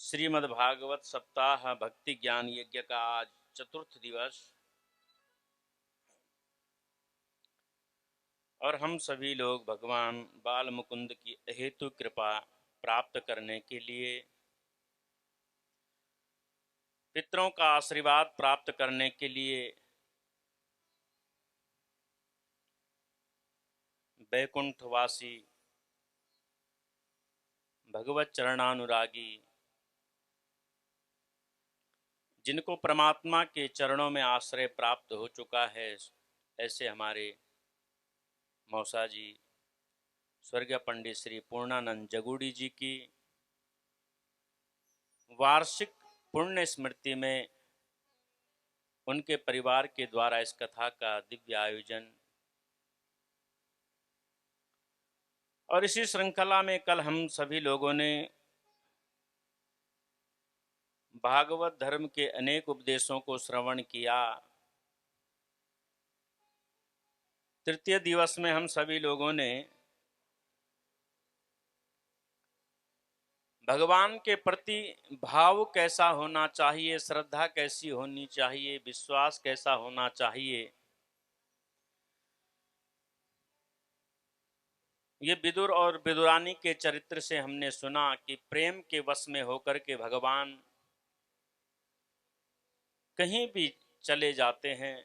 श्रीमद्भागवत सप्ताह भक्ति ज्ञान यज्ञ का आज चतुर्थ दिवस और हम सभी लोग भगवान बाल मुकुंद की अहेतु कृपा प्राप्त करने के लिए, पितरों का आशीर्वाद प्राप्त करने के लिए वैकुंठवासी भगवत चरणानुरागी जिनको परमात्मा के चरणों में आश्रय प्राप्त हो चुका है, ऐसे हमारे मौसा जी स्वर्गीय पंडित श्री पूर्णानंद जगूड़ी जी की वार्षिक पुण्य स्मृति में उनके परिवार के द्वारा इस कथा का दिव्य आयोजन और इसी श्रृंखला में कल हम सभी लोगों ने भागवत धर्म के अनेक उपदेशों को श्रवण किया। तृतीय दिवस में हम सभी लोगों ने भगवान के प्रति भाव कैसा होना चाहिए, श्रद्धा कैसी होनी चाहिए, विश्वास कैसा होना चाहिए, ये विदुर और विदुरानी के चरित्र से हमने सुना कि प्रेम के वश में होकर के भगवान कहीं भी चले जाते हैं।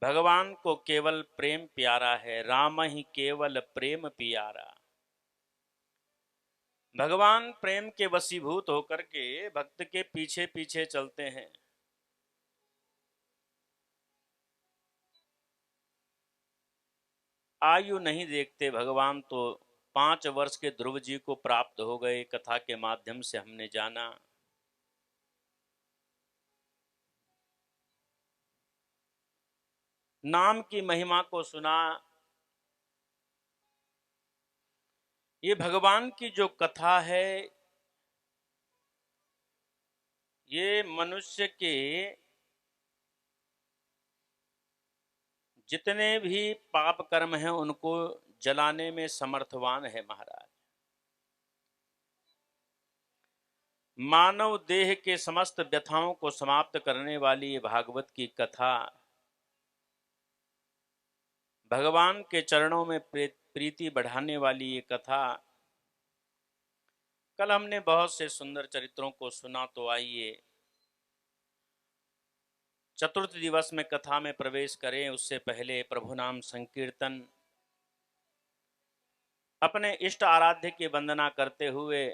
भगवान को केवल प्रेम प्यारा है, राम ही केवल प्रेम प्यारा। भगवान प्रेम के वशीभूत होकर के भक्त के पीछे पीछे चलते हैं। आयु नहीं देखते भगवान, तो 5 वर्ष के ध्रुव जी को प्राप्त हो गए। कथा के माध्यम से हमने जाना। नाम की महिमा को सुना। ये भगवान की जो कथा है, ये मनुष्य के जितने भी पाप कर्म हैं उनको जलाने में समर्थवान है महाराज। मानव देह के समस्त व्यथाओं को समाप्त करने वाली ये भागवत की कथा, भगवान के चरणों में प्रीति बढ़ाने वाली ये कथा। कल हमने बहुत से सुंदर चरित्रों को सुना, तो आइए चतुर्थ दिवस में कथा में प्रवेश करें। उससे पहले प्रभु नाम संकीर्तन, अपने इष्ट आराध्य की वंदना करते हुए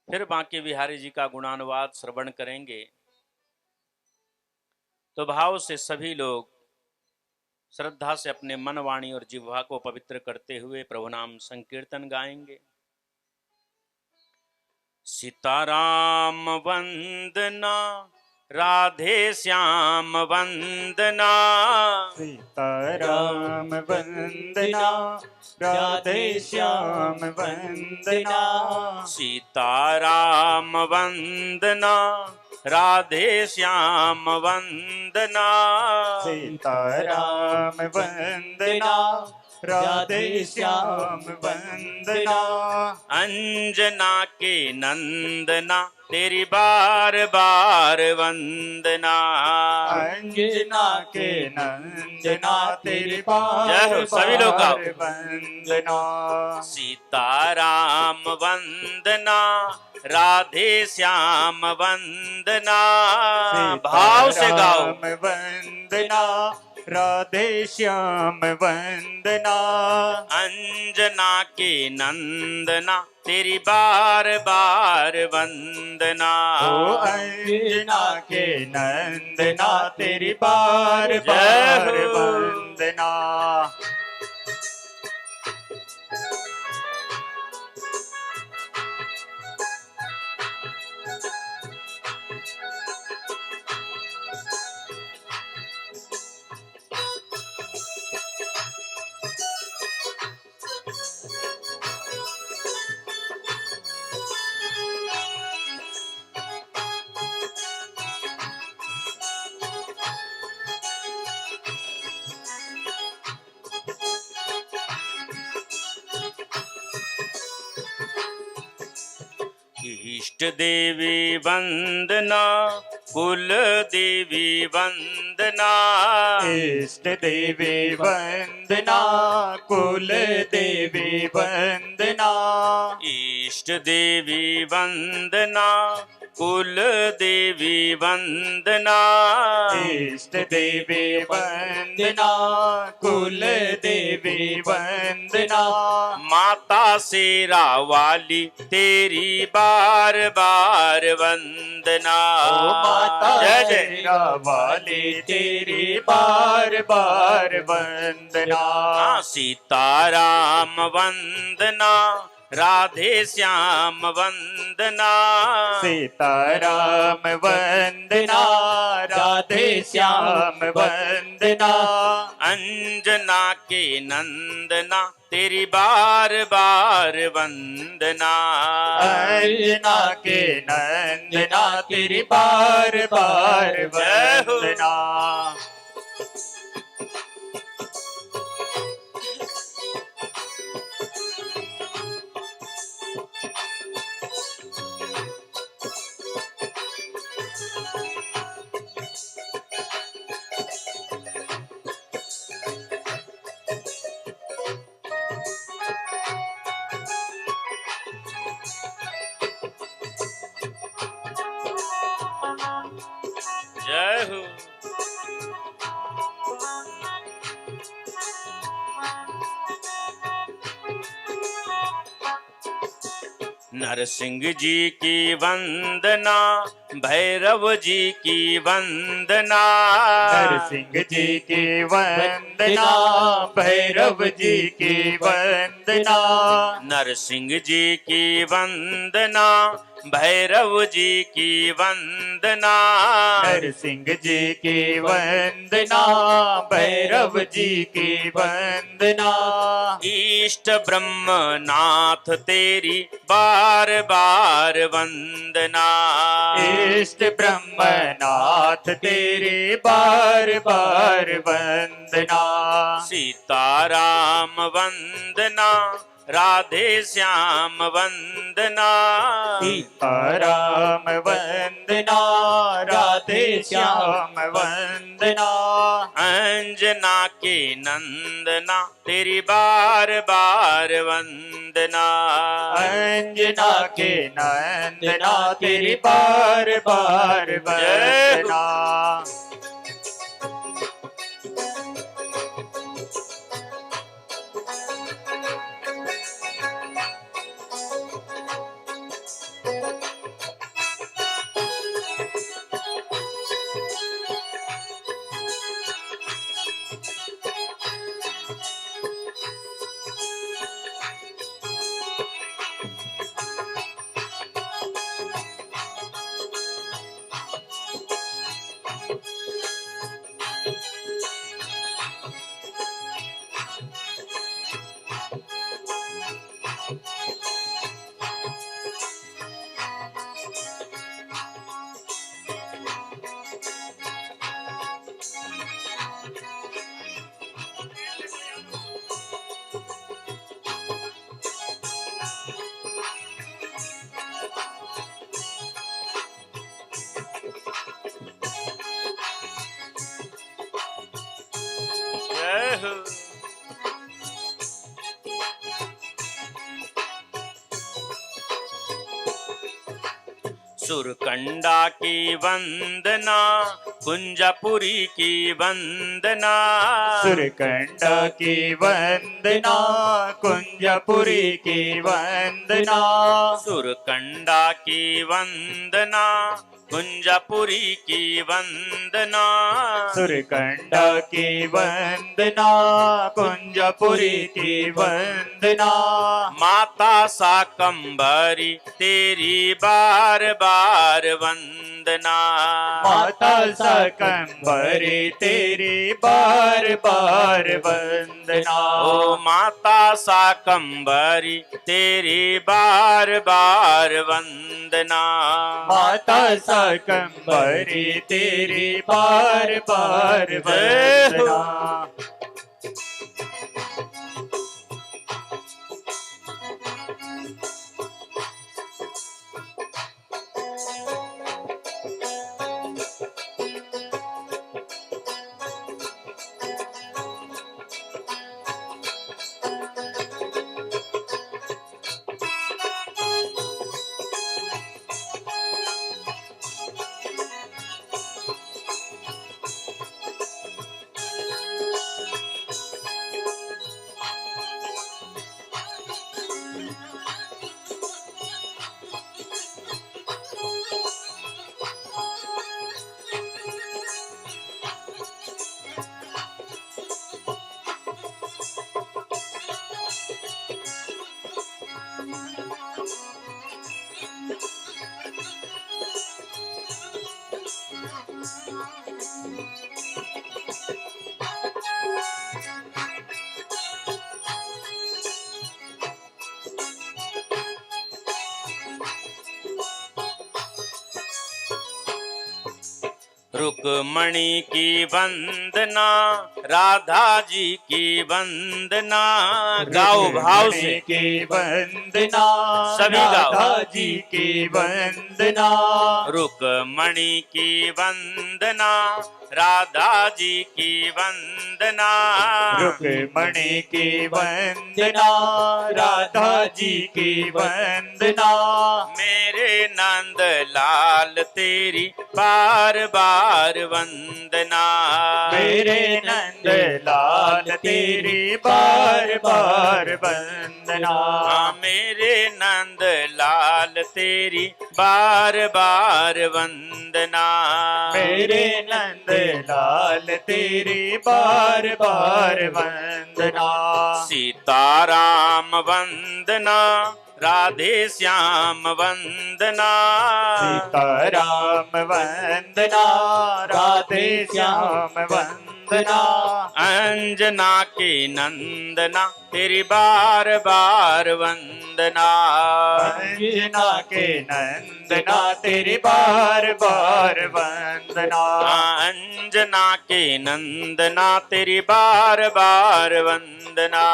फिर बांके बिहारी जी का गुणानुवाद श्रवण करेंगे। तो भाव से सभी लोग श्रद्धा से अपने मन, वाणी और जिह्वा को पवित्र करते हुए प्रभु नाम संकीर्तन गाएंगे। सीताराम वंदना, राधे श्याम वंदना, सीताराम वंदना, राधे श्याम वंदना। सीताराम वंदना, राधे श्याम वंदना। सीताराम वंदना, राधे श्याम वंदना। अंजना के नंदना, तेरी बार बार वंदना। अंजना के नंदना, तेरी बार जय हो सभी लोग का वंदना। सीताराम वंदना, राधे श्याम वंदना। भाव से गाओ। वंदना, राधे श्याम वंदना। अंजना के नंदना, तेरी बार बार वंदना। ओ अंजना के नंदना, तेरी बार बार वंदना। इष्ट देवी वंदना, कुल देवी वंदना, इष्ट देवी वंदना, कुल देवी वंदना, इष्ट देवी वंदना, कुल देवी वंदना, इष्ट देवी वंदना, कुल देवी वंदना, माता शेरा वाली तेरी बार बार वंदना। ओ माता जय जय। शेरा वाली तेरी बार बार वंदना। हाँ, सीताराम वंदना, राधे श्याम वंदना, सीताराम वंदना, राधे श्याम वंदना, अंजना के नंदना तेरी बार बार वंदना। अंजना के नंदना तेरी बार बार वंदना। जय हो। नरसिंह जी की वंदना, भैरव जी की वंदना, नरसिंह जी की वंदना, भैरव जी की वंदना, नरसिंह जी की वंदना, भैरव जी की वंदना, नरसिंह जी की वंदना, भैरव जी की वंदना, इष्ट ब्रह्मनाथ तेरी बार बार वंदना, इष्ट ब्रह्मनाथ तेरे बार बार वंदना, सीताराम वंदना, राधे श्याम वंदना, सीताराम वंदना, राधे श्याम वंदना, अंजना के नंदना तेरी बार बार वंदना, अंजना के नंदना तेरी बार बार वंदना। जय हो। सुरकंडा की वंदना, कुंजापुरी की वंदना, सुरकंडा की वंदना, कुंजपुरी की वंदना, सुरकंडा की वंदना, कुंजापुरी की वंदना, सुरकंडा की वंदना, कुंजपुरी की वंदना, माता शाकंभरी तेरी बार बार वंदना, माता शाकंभरी तेरी बार बार वंदना, ओ माता शाकंभरी तेरी बार बार वंदना, माता शाकंभरी तेरी बार बार वंदना। रुक्मणी की वंदना, राधा जी की वंदना। गाओ भाव से, रुक्मिणी की वंदना, सभी गाओ। राधा जी की वंदना। रुक्मणी की वंदना, राधा जी की वंदना। रुक्मिणी की वंदना, राधा जी की वंदना। मेरे नंद लाल तेरी बार बार वंदना। मेरे नंद लाल तेरी बार बार वंदना। मेरे नंद लाल तेरी बार बार वंदना। मेरे नंद लाल तेरी बार बार वंदना। सीताराम वंदना, राधे श्याम वंदना। सीताराम वंदना, राधे श्याम वंदना। अंजना के नंदना तेरी बार बार वंदना। अंजना के नंदना तेरी बार बार वंदना। अंजना के नंदना तेरी बार बार वंदना।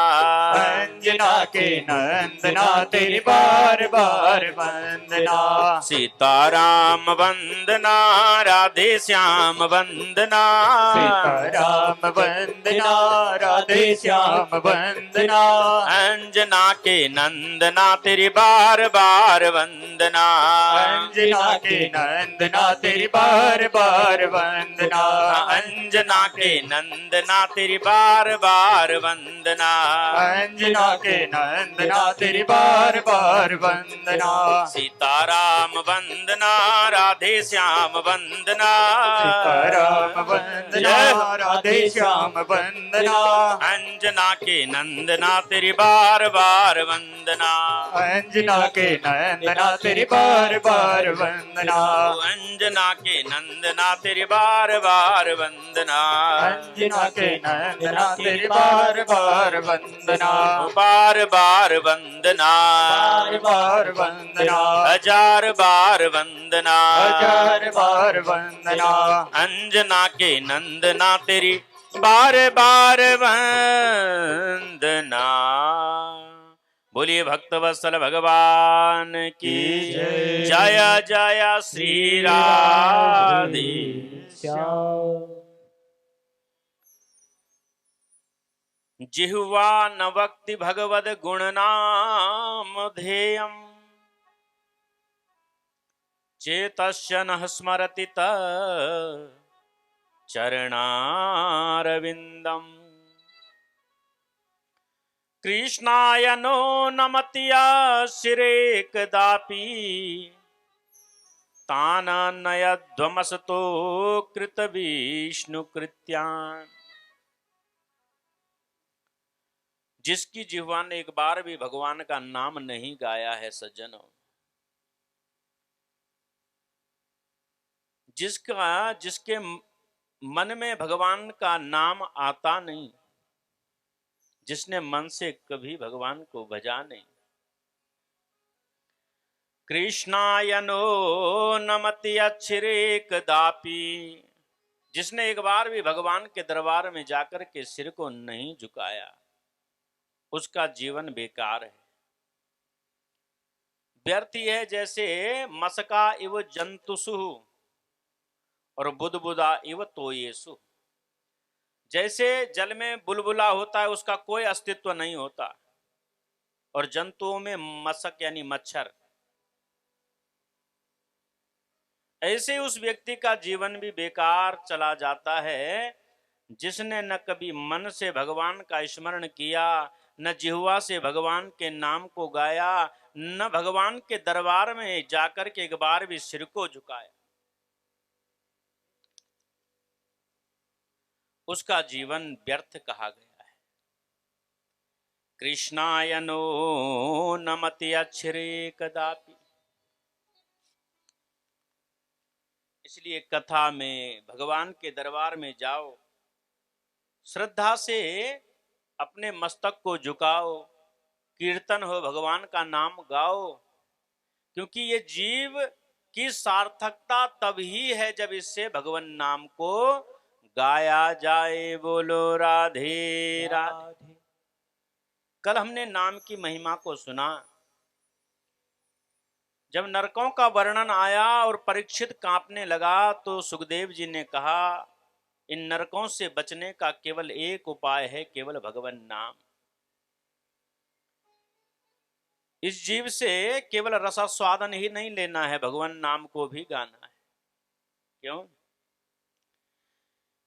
अंजना के नंदना तेरी बार बार वंदना। सीताराम वंदना, राधे श्याम वंदना। सीताराम वंदना, राधे श्याम वंदना। अंजना के नंदना तेरी बार बार वंदना। अंजना के नंदना तेरी बार बार वंदना। अंजना के नंदना तेरी बार बार वंदना। अंजना के नंदना तेरी बार बार वंदना। सीताराम वंदना, राधे श्याम वंदना। सीताराम वंदना, राधे श्याम वंदना। अंजना के नंदना तेरी बार बार वंदना। अंजना के नंदना तेरी बार बार वंदना। अंजना के नंदना तेरी बार बार वंदना। अंजना के नंदना तेरी बार बार वंदना। बार बार वंदना, बार बार वंदना। हजार बार वंदना। हजार बार वंदना। अंजना के नंदना तेरी बार बार वंदना। बोलिए भक्तवत्सल भगवान की जय। जय जय श्री राधे जिह्वा न वक्ति भगवद गुण नाम ध्येयम् चेतस्य न स्मरति चरणारविन्दम् कृष्णाय नो नमतिया शिरे कदापि ताननयध्वमसतो कृत विष्णु कृत्यान्। जिसकी जिह्वा ने एक बार भी भगवान का नाम नहीं गाया है सज्जनों, जिसके मन में भगवान का नाम आता नहीं, जिसने मन से कभी भगवान को भजा नहीं। कृष्णाय नो नमति अक्षरे कदापि, जिसने एक बार भी भगवान के दरबार में जाकर के सिर को नहीं झुकाया, उसका जीवन बेकार है, व्यर्थ है। जैसे मसका इव जंतुसु और बुदबुदा इव तोयेसु, जैसे जल में बुलबुला होता है उसका कोई अस्तित्व नहीं होता, और जंतुओं में मशक यानी मच्छर, ऐसे उस व्यक्ति का जीवन भी बेकार चला जाता है जिसने न कभी मन से भगवान का स्मरण किया, न जिह्वा से भगवान के नाम को गाया, न भगवान के दरबार में जाकर के एक बार भी सिर को झुकाया। उसका जीवन व्यर्थ कहा गया है। कृष्णाय नो नमति अक्षरे कदापि। इसलिए कथा में भगवान के दरबार में जाओ, श्रद्धा से अपने मस्तक को झुकाओ, कीर्तन हो, भगवान का नाम गाओ, क्योंकि ये जीव कि सार्थकता तभी है जब इससे भगवान नाम को गाया जाए। बोलो राधे राधे। कल हमने नाम की महिमा को सुना। जब नरकों का वर्णन आया और परीक्षित कांपने लगा तो सुखदेव जी ने कहा, इन नरकों से बचने का केवल एक उपाय है, केवल भगवान नाम। इस जीव से केवल रसास्वादन ही नहीं लेना है, भगवान नाम को भी गाना है। क्यों?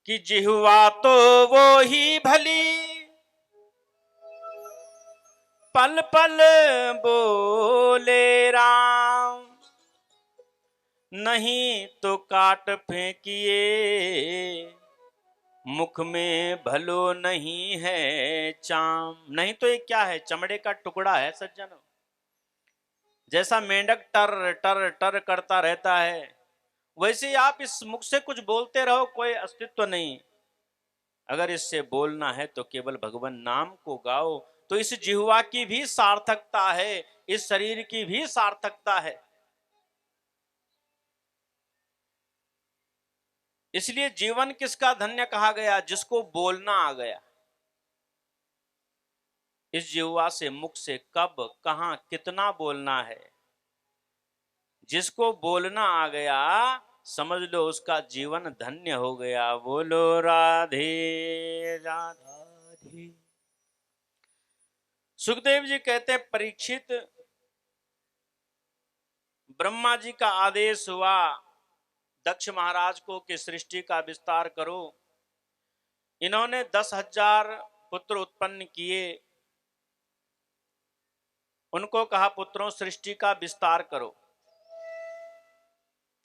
कि जिह्वा तो वो ही भली पल पल बोले राम, नहीं तो काट फेंकिए मुख में भलो नहीं है चाम। नहीं तो ये क्या है? चमड़े का टुकड़ा है सज्जनों। जैसा मेंढक टर टर टर करता रहता है, वैसे ही आप इस मुख से कुछ बोलते रहो, कोई अस्तित्व नहीं। अगर इससे बोलना है तो केवल भगवान नाम को गाओ। तो इस जिह्वा की भी सार्थकता है, इस शरीर की भी सार्थकता है। इसलिए जीवन किसका धन्य कहा गया? जिसको बोलना आ गया। इस जिह्वा से, मुख से कब, कहां, कितना बोलना है, जिसको बोलना आ गया समझ लो उसका जीवन धन्य हो गया। बोलो राधे राधे। सुखदेव जी कहते हैं, परीक्षित, ब्रह्मा जी का आदेश हुआ दक्ष महाराज को कि सृष्टि का विस्तार करो। इन्होंने 10,000 पुत्र उत्पन्न किए। उनको कहा, पुत्रों सृष्टि का विस्तार करो।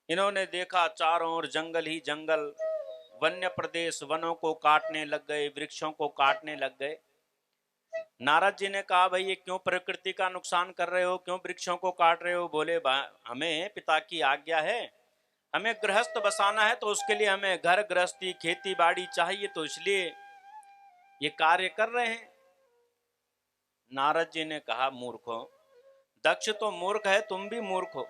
इन्होंने देखा चारों ओर जंगल ही जंगल, वन्य प्रदेश, वनों को काटने लग गए, वृक्षों को काटने लग गए। नारद जी ने कहा, भाई ये क्यों प्रकृति का नुकसान कर रहे हो, क्यों वृक्षों को काट रहे हो? बोले, हमें पिता की आज्ञा है, हमें गृहस्थ बसाना है, तो उसके लिए हमें घर गृहस्थी खेती बाड़ी चाहिए, तो इसलिए ये कार्य कर रहे हैं। नारद जी ने कहा, मूर्खों, दक्ष तो मूर्ख है, तुम भी मूर्ख हो।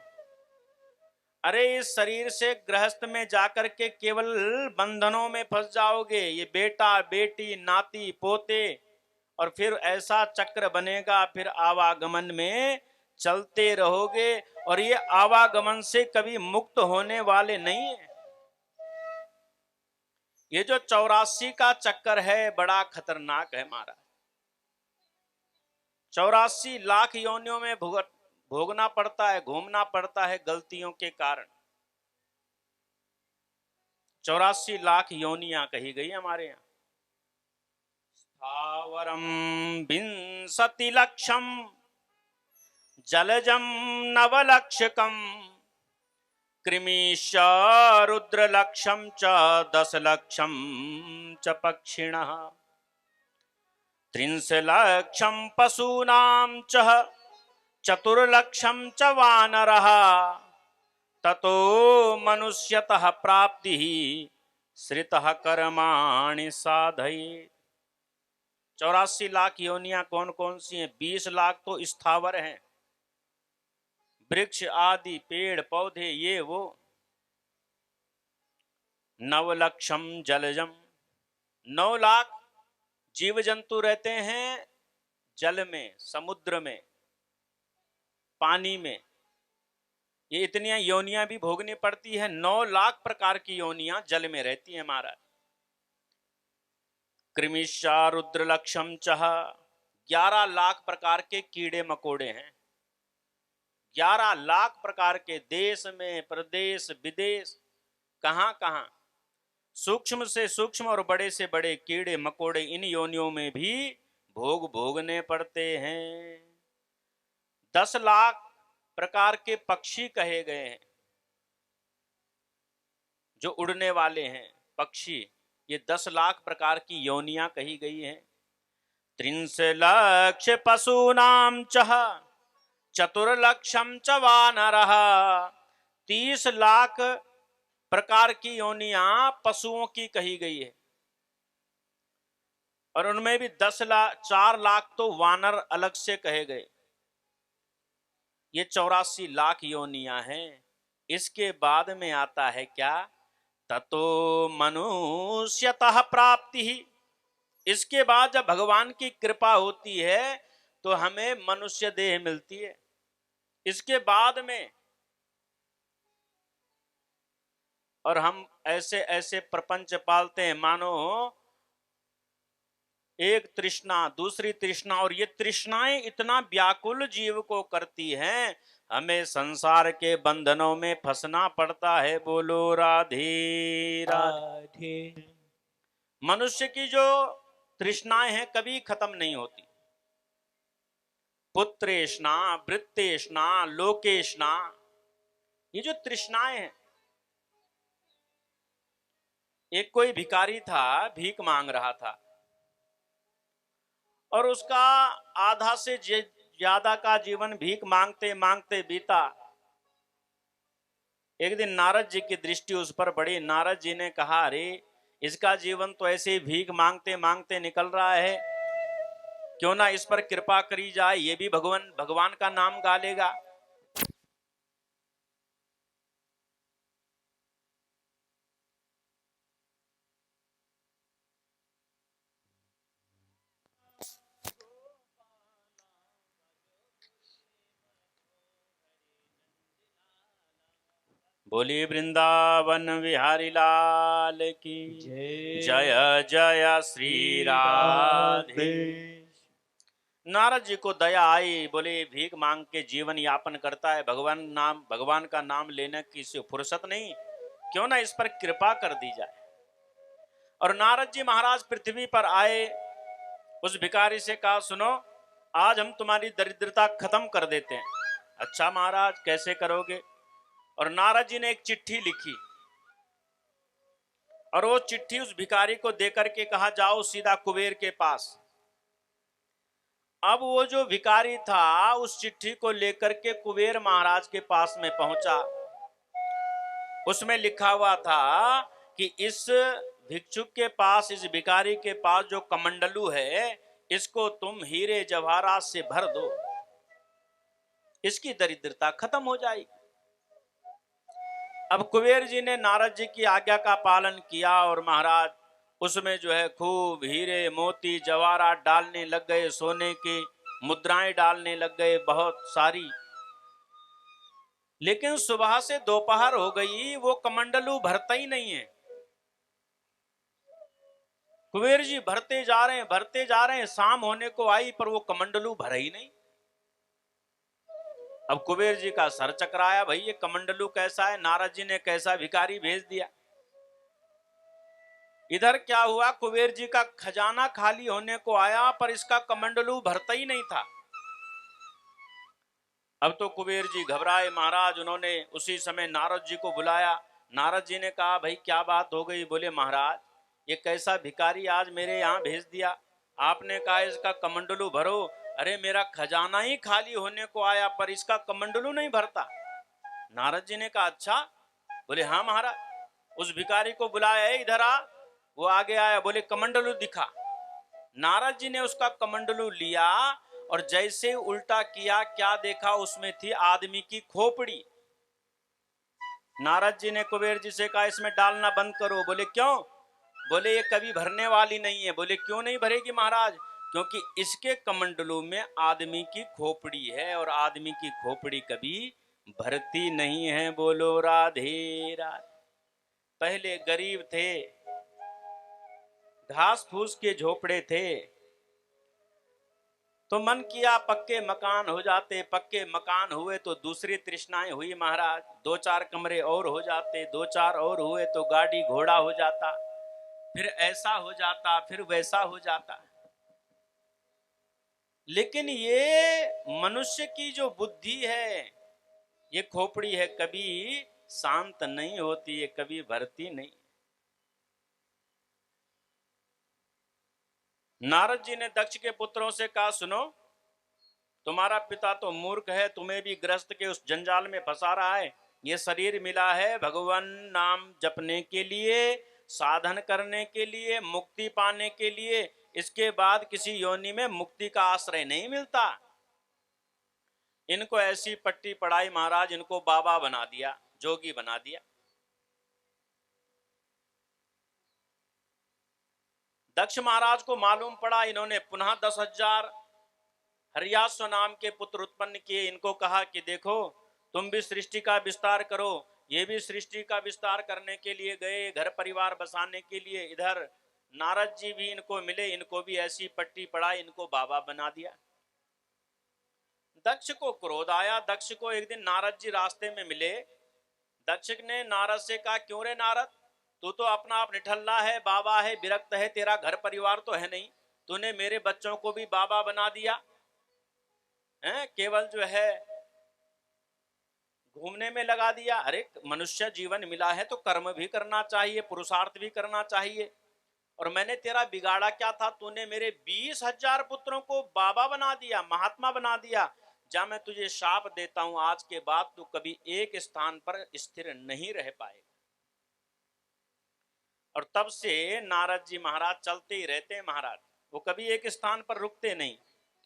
अरे इस शरीर से गृहस्थ में जाकर के केवल बंधनों में फंस जाओगे। ये बेटा बेटी नाती पोते, और फिर ऐसा चक्र बनेगा, फिर आवागमन में चलते रहोगे, और ये आवागमन से कभी मुक्त होने वाले नहीं है। ये जो 84 का चक्कर है बड़ा खतरनाक है महाराज। 84 लाख योनियों में भोगना पड़ता है, घूमना पड़ता है गलतियों के कारण। 84 लाख योनियां कही गई हमारे यहाँ। स्थावरम विंशति लक्षम जलजम नवलक्षकम कृमीश रुद्रलक्षम च 10 लक्षम च पक्षिणः 30 लक्षम पशूनां च 4 लक्षम च वानरः ततो मनुष्यतः प्राप्ति श्रितः कर्माणि साधयेत्। 84 लाख योनियां कौन कौन सी हैं? 20 लाख तो स्थावर हैं, वृक्ष आदि पेड़ पौधे ये वो। 9 लक्षम जलजम, 9 लाख जीव जंतु रहते हैं जल में, समुद्र में, पानी में। ये इतनी योनियां भी भोगनी पड़ती है। 9 लाख प्रकार की योनियां जल में रहती हैं महाराज। कृमिशा रुद्रलक्षम चह, 11 लाख प्रकार के कीड़े मकोड़े हैं। 11 लाख प्रकार के, देश में प्रदेश विदेश, कहां कहां, सूक्ष्म से सूक्ष्म और बड़े से बड़े कीड़े मकोड़े इन योनियों में भी भोगने पड़ते हैं। 10 लाख प्रकार के पक्षी कहे गए हैं, जो उड़ने वाले हैं पक्षी। ये 10 लाख प्रकार की योनियां कही गई हैं। 30 लक्ष पशूनां चह 4 लक्षम च वानरः, 30 लाख प्रकार की योनियां पशुओं की कही गई है, और उनमें भी 4 लाख तो वानर अलग से कहे गए। ये 84 लाख योनियां हैं। इसके बाद में आता है क्या? ततो मनुष्यतः प्राप्ति ही। इसके बाद जब भगवान की कृपा होती है तो हमें मनुष्य देह मिलती है। इसके बाद में और हम ऐसे ऐसे प्रपंच पालते हैं, मानो एक तृष्णा दूसरी तृष्णा, और ये तृष्णाएं इतना व्याकुल जीव को करती हैं, हमें संसार के बंधनों में फंसना पड़ता है। बोलो राधे राधे। मनुष्य की जो तृष्णाएं हैं कभी खत्म नहीं होती। पुत्रेष्णा, वृत्तेष्णा, लोकेष्णा, ये जो तृष्णाएं हैं। एक कोई भिखारी था, भीख मांग रहा था, और उसका आधा से ज्यादा का जीवन भीख मांगते मांगते बीता। एक दिन नारद जी की दृष्टि उस पर पड़ी। नारद जी ने कहा, अरे इसका जीवन तो ऐसे ही भीख मांगते मांगते निकल रहा है, क्यों ना इस पर कृपा करी जाए, ये भी भगवान का नाम गा लेगा। बोली वृंदावन विहारी लाल की जय जय श्री राधे। नारद जी को दया आई, बोले भीख मांग के जीवन यापन करता है, भगवान का नाम लेने की फुर्सत नहीं, क्यों ना इस पर कृपा कर दी जाए। और नारद जी महाराज पृथ्वी पर आए, उस भिखारी से कहा, सुनो आज हम तुम्हारी दरिद्रता खत्म कर देते हैं। अच्छा महाराज कैसे करोगे? और नारद जी ने एक चिट्ठी लिखी, और वो चिट्ठी उस भिखारी को देकर के कहा, जाओ सीधा कुबेर के पास। अब वो जो भिखारी था उस चिट्ठी को लेकर के कुबेर महाराज के पास में पहुंचा। उसमें लिखा हुआ था कि इस भिक्षुक के पास, इस भिखारी के पास जो कमंडलू है, इसको तुम हीरे जवाहरात से भर दो, इसकी दरिद्रता खत्म हो जाएगी। अब कुबेर जी ने नारद जी की आज्ञा का पालन किया, और महाराज उसमें जो है खूब हीरे मोती जवाहरात डालने लग गए, सोने की मुद्राएं डालने लग गए बहुत सारी। लेकिन सुबह से दोपहर हो गई, वो कमंडलू भरता ही नहीं है। कुबेर जी भरते जा रहे हैं, भरते जा रहे हैं, शाम होने को आई पर वो कमंडलू भरा ही नहीं। अब कुबेर जी का सर चकराया, भाई ये कमंडलू कैसा है, नारद जी ने कैसा भिखारी भेज दिया। इधर क्या हुआ, कुबेर जी का खजाना खाली होने को आया पर इसका कमंडलू भरता ही नहीं था। अब तो कुबेर जी घबराए महाराज, उन्होंने उसी समय नारद जी को बुलाया। नारद जी ने कहा, भाई क्या बात हो गई? बोले महाराज ये कैसा भिखारी आज मेरे यहाँ भेज दिया, आपने कहा इसका कमंडलू भरो। अरे मेरा खजाना ही खाली होने को आया पर इसका कमंडलू नहीं भरता। नारद जी ने कहा, अच्छा? बोले हाँ महाराज। उस भिखारी को बुलाया, इधर आ। वो आगे आया, बोले कमंडलू दिखा। नारद जी ने उसका कमंडलू लिया और जैसे उल्टा किया, क्या देखा उसमें थी आदमी की खोपड़ी। नारद जी ने कुबेर जी से कहा, इसमें डालना बंद करो। बोले क्यों? बोले ये कभी भरने वाली नहीं है। बोले क्यों नहीं भरेगी महाराज? क्योंकि इसके कमंडलू में आदमी की खोपड़ी है, और आदमी की खोपड़ी कभी भरती नहीं है। बोलो राधे राधे। पहले गरीब थे, घास फूस के झोपड़े थे, तो मन किया पक्के मकान हो जाते, पक्के मकान हुए तो दूसरी तृष्णाएं हुई महाराज, 2-4 कमरे और हो जाते, 2-4 और हुए तो गाड़ी घोड़ा हो जाता, फिर ऐसा हो जाता, फिर वैसा हो जाता। लेकिन ये मनुष्य की जो बुद्धि है, ये खोपड़ी है, कभी शांत नहीं होती है, कभी भरती नहीं। नारद जी ने दक्ष के पुत्रों से कहा, सुनो तुम्हारा पिता तो मूर्ख है, तुम्हें भी ग्रस्त के उस जंजाल में फंसा रहा है। ये शरीर मिला है भगवान नाम जपने के लिए, साधन करने के लिए, मुक्ति पाने के लिए। इसके बाद किसी योनि में मुक्ति का आश्रय नहीं मिलता। इनको ऐसी पट्टी पढ़ाई महाराज, इनको बाबा बना दिया। जोगी बना दिया। दक्ष महाराज को मालूम पड़ा, इन्होंने पुनः 10,000 हर्याश्व नाम के पुत्र उत्पन्न किए। इनको कहा कि देखो तुम भी सृष्टि का विस्तार करो। ये भी सृष्टि का विस्तार करने के लिए गए, घर परिवार बसाने के लिए। इधर नारद जी भी इनको मिले, इनको भी ऐसी पट्टी पढ़ाई, इनको बाबा बना दिया। दक्ष को क्रोध आया। दक्ष को एक दिन नारद जी रास्ते में मिले। दक्ष ने नारद से कहा, क्यों रे नारद, तू तो अपना आप निठल्ला है, बाबा है, विरक्त है, तेरा घर परिवार तो है नहीं, तूने मेरे बच्चों को भी बाबा बना दिया है, केवल जो है घूमने में लगा दिया। अरे मनुष्य जीवन मिला है तो कर्म भी करना चाहिए, पुरुषार्थ भी करना चाहिए। और मैंने तेरा बिगाड़ा क्या था, तूने मेरे 20,000 पुत्रों को बाबा बना दिया, महात्मा बना दिया। जा मैं तुझे शाप देता हूं, आज के बाद तू कभी एक स्थान पर स्थिर नहीं रह पाएगा। और तब से नारद जी महाराज चलते ही रहते हैं महाराज, वो कभी एक स्थान पर रुकते नहीं।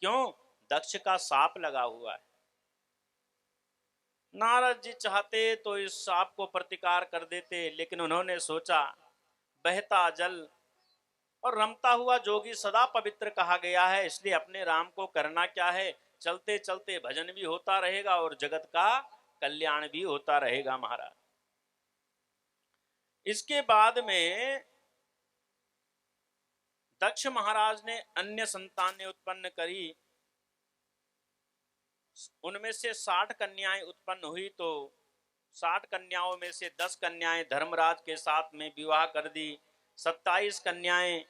क्यों? दक्ष का शाप लगा हुआ है। नारद जी चाहते तो इस शाप को प्रतिकार कर देते, लेकिन उन्होंने सोचा बहता जल और रमता हुआ जोगी सदा पवित्र कहा गया है, इसलिए अपने राम को करना क्या है, चलते चलते भजन भी होता रहेगा और जगत का कल्याण भी होता रहेगा महाराज। इसके बाद में दक्ष महाराज ने अन्य संतानें उत्पन्न करी। उनमें से 60 कन्याएं उत्पन्न हुई, तो 60 कन्याओं में से 10 कन्याएं धर्मराज के साथ में विवाह कर दी। 27 कन्याएं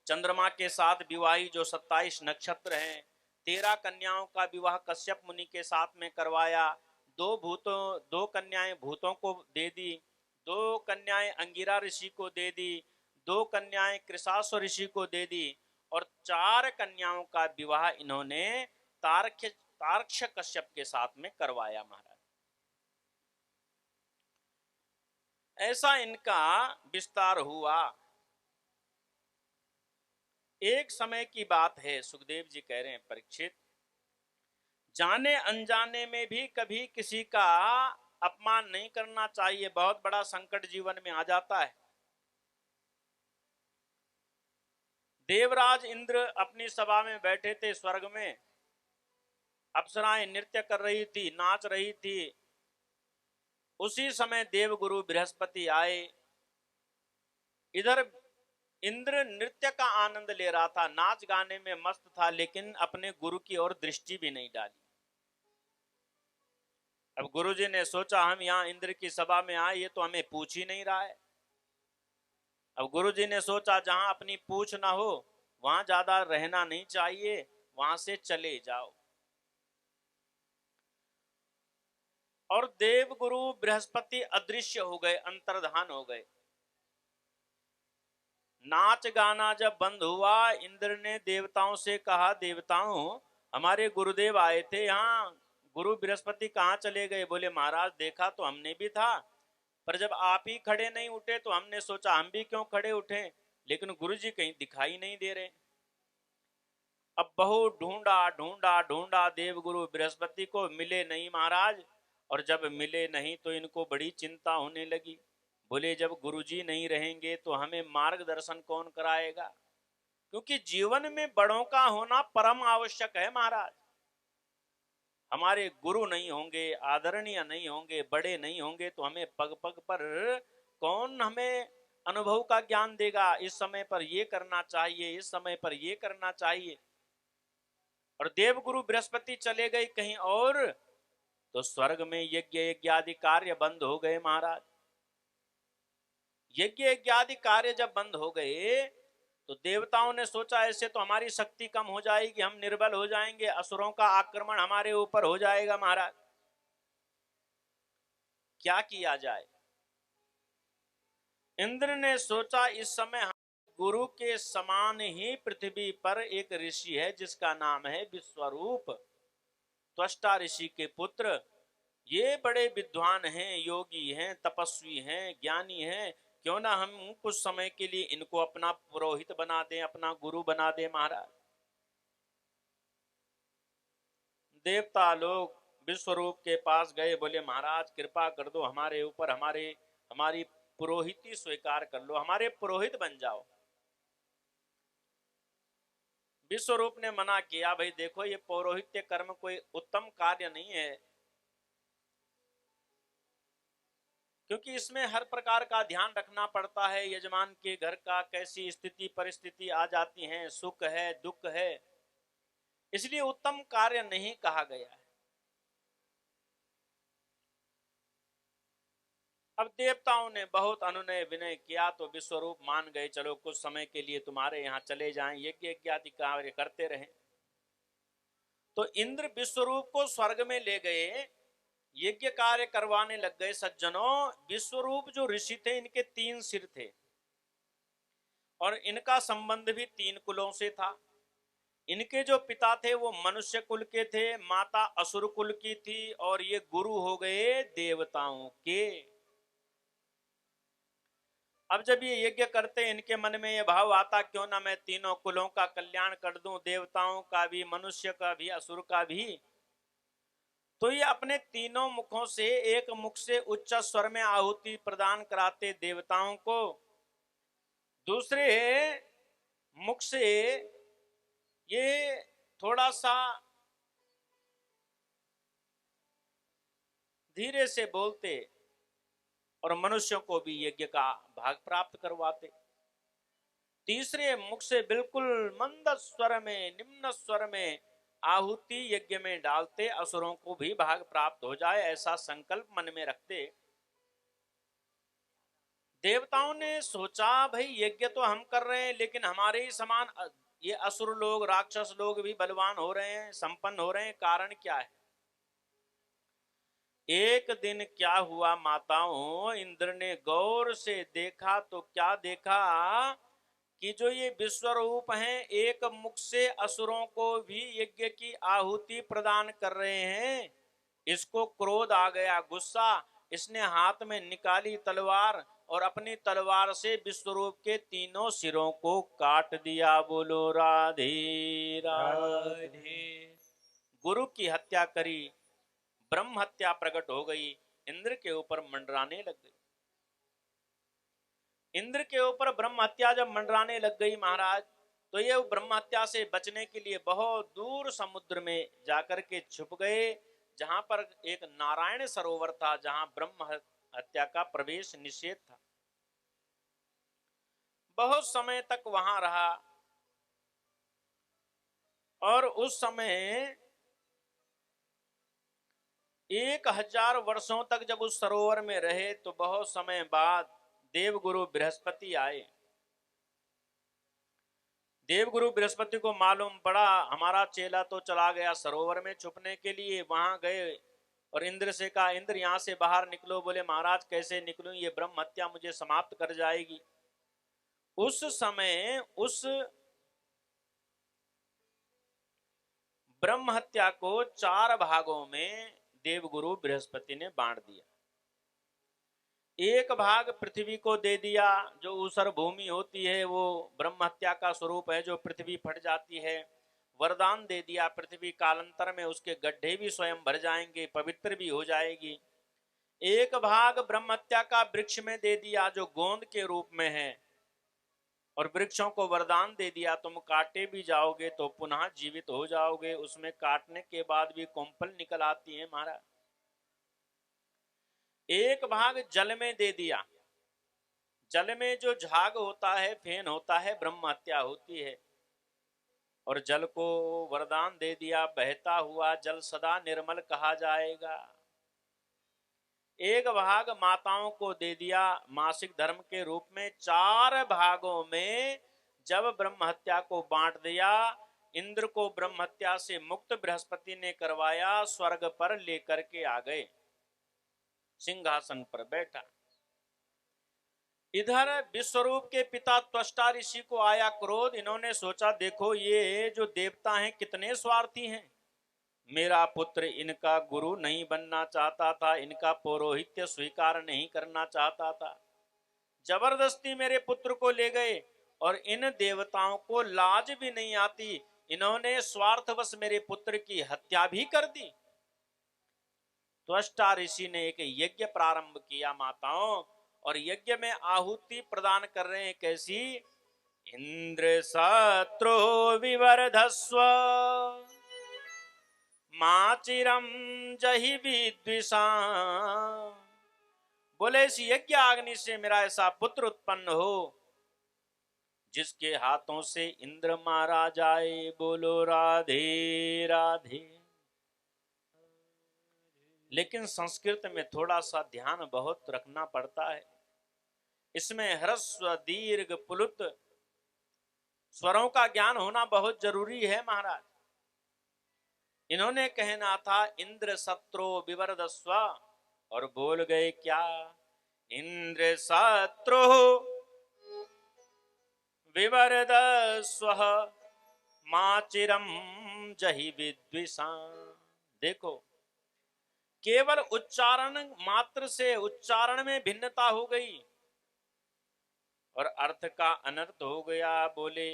चंद्रमा के साथ विवाही, जो 27 नक्षत्र हैं। 13 कन्याओं का विवाह कश्यप मुनि के साथ में करवाया। 2 कन्याएं भूतों को दे दी, 2 कन्याएं अंगिरा ऋषि को दे दी, 2 कन्याएं कृशाश्व ऋषि को दे दी, और 4 कन्याओं का विवाह इन्होंने तार्क्ष कश्यप के साथ में करवाया महाराज। ऐसा इनका विस्तार हुआ। एक समय की बात है, सुखदेव जी कह रहे हैं, परीक्षित, जाने अनजाने में भी कभी किसी का अपमान नहीं करना चाहिए, बहुत बड़ा संकट जीवन में आ जाता है। देवराज इंद्र अपनी सभा में बैठे थे स्वर्ग में, अप्सराएं नृत्य कर रही थी, नाच रही थी। उसी समय देवगुरु बृहस्पति आए। इधर इंद्र नृत्य का आनंद ले रहा था, नाच गाने में मस्त था, लेकिन अपने गुरु की ओर दृष्टि भी नहीं डाली। अब गुरुजी ने सोचा हम यहाँ इंद्र की सभा में आए, ये तो हमें पूछ ही नहीं रहा है। अब गुरुजी ने सोचा जहां अपनी पूछ ना हो वहां ज्यादा रहना नहीं चाहिए, वहां से चले जाओ। और देवगुरु बृहस्पति अदृश्य हो गए, अंतर्धान हो गए। नाच गाना जब बंद हुआ, इंद्र ने देवताओं से कहा, देवताओं हमारे गुरुदेव आए थे यहाँ, गुरु बृहस्पति कहाँ चले गए? बोले महाराज देखा तो हमने भी था, पर जब आप ही खड़े नहीं उठे तो हमने सोचा हम भी क्यों खड़े उठे, लेकिन गुरुजी कहीं दिखाई नहीं दे रहे। अब बहुत ढूंढा ढूंढा ढूंढा, देवगुरु बृहस्पति को मिले नहीं महाराज। और जब मिले नहीं तो इनको बड़ी चिंता होने लगी। बोले जब गुरुजी नहीं रहेंगे तो हमें मार्गदर्शन कौन कराएगा? क्योंकि जीवन में बड़ों का होना परम आवश्यक है महाराज। हमारे गुरु नहीं होंगे, आदरणीय नहीं होंगे, बड़े नहीं होंगे तो हमें पग पग पर कौन हमें अनुभव का ज्ञान देगा? इस समय पर ये करना चाहिए, इस समय पर ये करना चाहिए। और देवगुरु बृहस्पति चले गए कहीं और, तो स्वर्ग में यज्ञ यज्ञादि कार्य बंद हो गए महाराज। यज्ञ यज्ञादि कार्य जब बंद हो गए तो देवताओं ने सोचा ऐसे तो हमारी शक्ति कम हो जाएगी, हम निर्बल हो जाएंगे, असुरों का आक्रमण हमारे ऊपर हो जाएगा महाराज। क्या किया जाए? इंद्र ने सोचा इस समय गुरु के समान ही पृथ्वी पर एक ऋषि है जिसका नाम है विश्वरूप, त्वष्टा ऋषि के पुत्र। ये बड़े विद्वान हैं, योगी हैं, तपस्वी हैं, ज्ञानी हैं, क्यों ना हम कुछ समय के लिए इनको अपना पुरोहित बना दें, अपना गुरु बना दें महाराज। देवता लोग विश्वरूप के पास गए, बोले महाराज कृपा कर दो हमारे ऊपर, हमारी पुरोहिती स्वीकार कर लो, हमारे पुरोहित बन जाओ। विश्वरूप ने मना किया, भाई देखो ये पौरोहित्य कर्म कोई उत्तम कार्य नहीं है, क्योंकि इसमें हर प्रकार का ध्यान रखना पड़ता है। यजमान के घर का कैसी स्थिति परिस्थिति आ जाती है, सुख है दुख है, इसलिए उत्तम कार्य नहीं कहा गया है। अब देवताओं ने बहुत अनुनय विनय किया तो विश्वरूप मान गए, चलो कुछ समय के लिए तुम्हारे यहाँ चले जाएं, यज्ञ इत्यादि कार्य करते रहें। तो इंद्र विश्वरूप को स्वर्ग में ले गए, यज्ञ कार्य करवाने लग गए। सज्जनों, विश्वरूप जो ऋषि थे इनके 3 सिर थे और इनका संबंध भी 3 कुलों से था। इनके जो पिता थे वो मनुष्य कुल के थे, माता असुर कुल की थी, और ये गुरु हो गए देवताओं के। अब जब ये यज्ञ करते, इनके मन में ये भाव आता, क्यों ना मैं तीनों कुलों का कल्याण कर दूं, देवताओं का भी, मनुष्य का भी, असुर का भी। तो ये अपने तीनों मुखों से एक मुख से उच्च स्वर में आहुति प्रदान कराते देवताओं को, दूसरे मुख से ये थोड़ा सा धीरे से बोलते और मनुष्यों को भी यज्ञ का भाग प्राप्त करवाते। तीसरे मुख से बिल्कुल मंद स्वर में, निम्न स्वर में आहुति यज्ञ में डालते, असुरों को भी भाग प्राप्त हो जाए, ऐसा संकल्प मन में रखते। देवताओं ने सोचा, भाई यज्ञ तो हम कर रहे हैं, लेकिन हमारे ही समान ये असुर लोग, राक्षस लोग भी बलवान हो रहे हैं, संपन्न हो रहे हैं, कारण क्या है? एक दिन क्या हुआ माताओं, इंद्र ने गौर से देखा तो क्या देखा कि जो ये विश्वरूप हैं, एक मुख से असुरों को भी यज्ञ की आहुति प्रदान कर रहे हैं। इसको क्रोध आ गया, गुस्सा, इसने हाथ में निकाली तलवार और अपनी तलवार से विश्वरूप के तीनों सिरों को काट दिया। बोलो राधे राधे। गुरु की हत्या करी, ब्रह्म हत्या प्रकट हो गई, इंद्र के ऊपर मंडराने लग गई। इंद्र के ऊपर ब्रह्म हत्या जब मंडराने लग गई महाराज, तो ये ब्रह्म हत्या से बचने के लिए बहुत दूर समुद्र में जाकर के छुप गए, जहां पर एक नारायण सरोवर था, जहां ब्रह्म हत्या का प्रवेश निषेध था। बहुत समय तक वहां रहा और उस समय 1000 वर्षों तक जब उस सरोवर में रहे, तो बहुत समय बाद देवगुरु बृहस्पति आए। देवगुरु बृहस्पति को मालूम पड़ा हमारा चेला तो चला गया सरोवर में छुपने के लिए। वहां गए और इंद्र से कहा, इंद्र यहां से बाहर निकलो। बोले महाराज कैसे निकलूं, ये ब्रह्म हत्या मुझे समाप्त कर जाएगी। उस समय उस ब्रह्म हत्या को 4 भागों में देवगुरु बृहस्पति ने बांट दिया। एक भाग पृथ्वी को दे दिया, जो ऊसर भूमि होती है वो ब्रह्म हत्या का स्वरूप है, जो पृथ्वी फट जाती है। वरदान दे दिया, पृथ्वी कालांतर में उसके गड्ढे भी स्वयं भर जाएंगे, पवित्र भी हो जाएगी। एक भाग ब्रह्म हत्या का वृक्ष में दे दिया, जो गोंद के रूप में है, और वृक्षों को वरदान दे दिया, तुम काटे भी जाओगे तो पुनः जीवित हो जाओगे। उसमें काटने के बाद भी कोंपल निकल आती है महाराज। एक भाग जल में दे दिया, जल में जो झाग होता है, फेन होता है, ब्रह्म हत्या होती है। और जल को वरदान दे दिया, बहता हुआ जल सदा निर्मल कहा जाएगा। एक भाग माताओं को दे दिया मासिक धर्म के रूप में। 4 भागों में जब ब्रह्म हत्या को बांट दिया, इंद्र को ब्रह्म हत्या से मुक्त बृहस्पति ने करवाया, स्वर्ग पर लेकर के आ गए, सिंहासन पर बैठा। इधर विश्वरूप के पिता त्वष्टा ऋषि को आया क्रोध। इन्होंने सोचा, देखो ये जो देवता हैं कितने स्वार्थी हैं, मेरा पुत्र इनका गुरु नहीं बनना चाहता था, इनका पौरोहित्य स्वीकार नहीं करना चाहता था, जबरदस्ती मेरे पुत्र को ले गए, और इन देवताओं को लाज भी नहीं आती, इन्होंने स्वार्थवश मेरे पुत्र की हत्या भी कर दी। त्वष्टा ऋषि ने एक यज्ञ प्रारंभ किया माताओं, और यज्ञ में आहुति प्रदान कर रहे हैं कैसी? इंद्र शत्रु विवर्धस्व माचिरम जहि विद्विषा। बोले इस यज्ञ अग्नि से मेरा ऐसा पुत्र उत्पन्न हो जिसके हाथों से इंद्र मारा जाए। बोलो राधे राधे। लेकिन संस्कृत में थोड़ा सा ध्यान बहुत रखना पड़ता है। इसमें ह्रस्व दीर्घ प्लुत स्वरों का ज्ञान होना बहुत जरूरी है महाराज। इन्होंने कहना था इंद्र शत्रु विवर्धस्व, और बोल गए क्या? इंद्र शत्रु विवर्धस्व माचिरम जहि विद्विषा। देखो, केवल उच्चारण मात्र से उच्चारण में भिन्नता हो गई और अर्थ का अनर्थ हो गया। बोले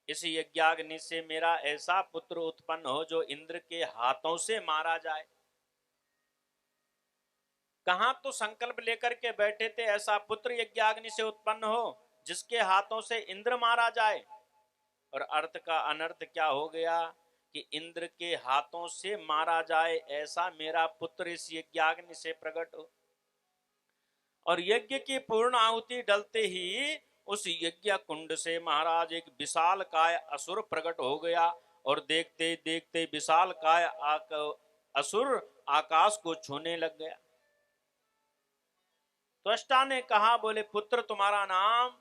इस यज्ञाग्नि से मेरा ऐसा पुत्र उत्पन्न हो जो इंद्र के हाथों से मारा जाए। कहां तो संकल्प लेकर के बैठे थे ऐसा पुत्र यज्ञाग्नि से उत्पन्न हो जिसके हाथों से इंद्र मारा जाए, और अर्थ का अनर्थ क्या हो गया कि इंद्र के हाथों से मारा जाए ऐसा मेरा पुत्र इस यज्ञाग्नि से प्रकट हो। और यज्ञ की पूर्ण आहुति डलते ही उस यज्ञ कुंड से महाराज एक विशाल काय असुर प्रकट हो गया, और देखते देखते विशाल काय असुर आकाश को छूने लग गया। त्वष्टा ने कहा, बोले पुत्र तुम्हारा नाम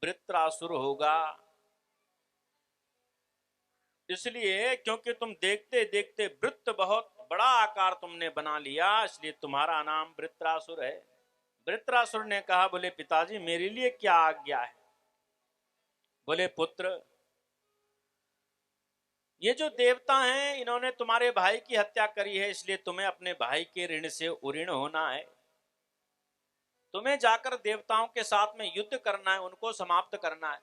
वृत्रासुर होगा, इसलिए क्योंकि तुम देखते देखते वृत्त बहुत बड़ा आकार तुमने बना लिया, इसलिए तुम्हारा नाम वृत्रासुर है। वृत्रासुर ने कहा, बोले पिताजी मेरे लिए क्या आज्ञा है? बोले पुत्र, ये जो देवता हैं इन्होंने तुम्हारे भाई की हत्या करी है, इसलिए तुम्हें अपने भाई के ऋण से उऋण होना है। तुम्हें जाकर देवताओं के साथ में युद्ध करना है, उनको समाप्त करना है।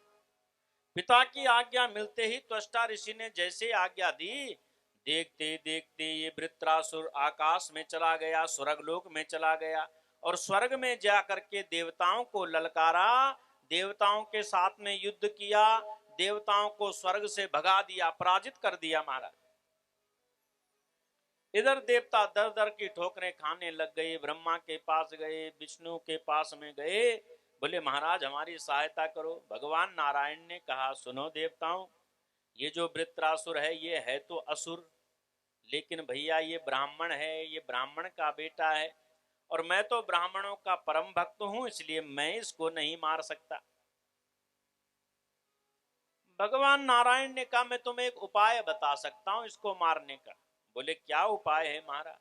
पिता की आज्ञा मिलते ही त्वष्टा ऋषि ने जैसे आज्ञा दी, देखते देखते ये वृत्रासुर आकाश में चला गया, स्वर्गलोक में चला गया, और स्वर्ग में जाकर के देवताओं को ललकारा, देवताओं के साथ में युद्ध किया, देवताओं को स्वर्ग से भगा दिया, पराजित कर दिया महाराज। इधर देवता दर दर की ठोकरें खाने लग गए, ब्रह्मा के पास गए, विष्णु के पास में गए, बोले महाराज हमारी सहायता करो। भगवान नारायण ने कहा, सुनो देवताओं, ये जो वृत्रासुर है ये है तो असुर, लेकिन भैया ये ब्राह्मण है, ये ब्राह्मण का बेटा है, और मैं तो ब्राह्मणों का परम भक्त हूं, इसलिए मैं इसको नहीं मार सकता। भगवान नारायण ने कहा, मैं तुम्हें एक उपाय बता सकता हूं इसको मारने का। बोले क्या उपाय है महाराज?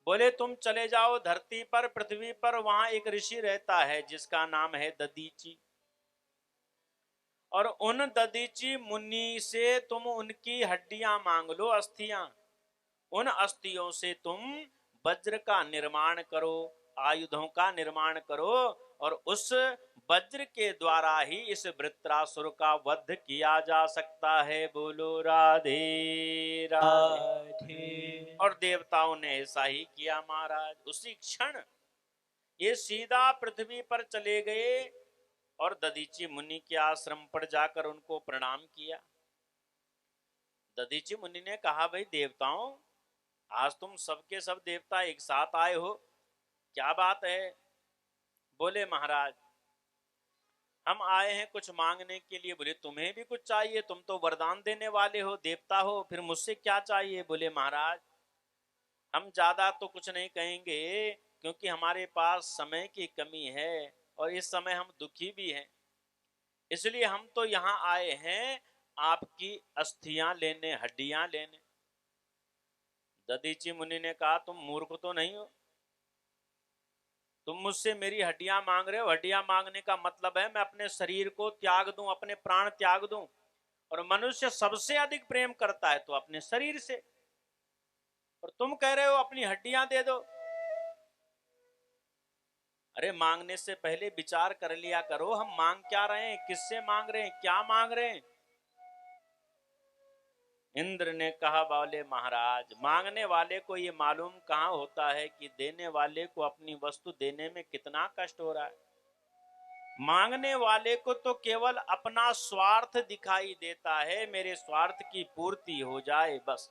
बोले तुम चले जाओ धरती पर, पृथ्वी पर, वहां एक ऋषि रहता है जिसका नाम है ददीची, और उन ददीची मुनि से तुम उनकी हड्डियां मांग लो, अस्थियां। उन अस्थियों से तुम वज्र का निर्माण करो, आयुधों का निर्माण करो, और उस वज्र के द्वारा ही इस वृत्रासुर का वध किया जा सकता है। बोलो राधे राधे। और देवताओं ने ऐसा ही किया महाराज। उसी क्षण ये सीधा पृथ्वी पर चले गए और ददीची मुनि के आश्रम पर जाकर उनको प्रणाम किया। ददीची मुनि ने कहा, भाई देवताओं, आज तुम सबके सब देवता एक साथ आए हो, क्या बात है? बोले महाराज हम आए हैं कुछ मांगने के लिए। बोले तुम्हें भी कुछ चाहिए? तुम तो वरदान देने वाले हो, देवता हो, फिर मुझसे क्या चाहिए? बोले महाराज हम ज्यादा तो कुछ नहीं कहेंगे, क्योंकि हमारे पास समय की कमी है और इस समय हम दुखी भी हैं, इसलिए हम तो यहाँ आए हैं आपकी अस्थियां लेने, हड्डियां लेने। ददीची मुनि ने कहा, तुम मूर्ख तो नहीं हो? तुम मुझसे मेरी हड्डियां मांग रहे हो? हड्डियां मांगने का मतलब है मैं अपने शरीर को त्याग दूं, अपने प्राण त्याग दूं, और मनुष्य सबसे अधिक प्रेम करता है तो अपने शरीर से, और तुम कह रहे हो अपनी हड्डियां दे दो। अरे मांगने से पहले विचार कर लिया करो, हम मांग क्या रहे हैं, किससे मांग रहे हैं, क्या मांग रहे हैं। इंद्र ने कहा, बोले महाराज, मांगने वाले को ये मालूम कहाँ होता है कि देने वाले को अपनी वस्तु देने में कितना कष्ट हो रहा है। मांगने वाले को तो केवल अपना स्वार्थ दिखाई देता है, मेरे स्वार्थ की पूर्ति हो जाए बस।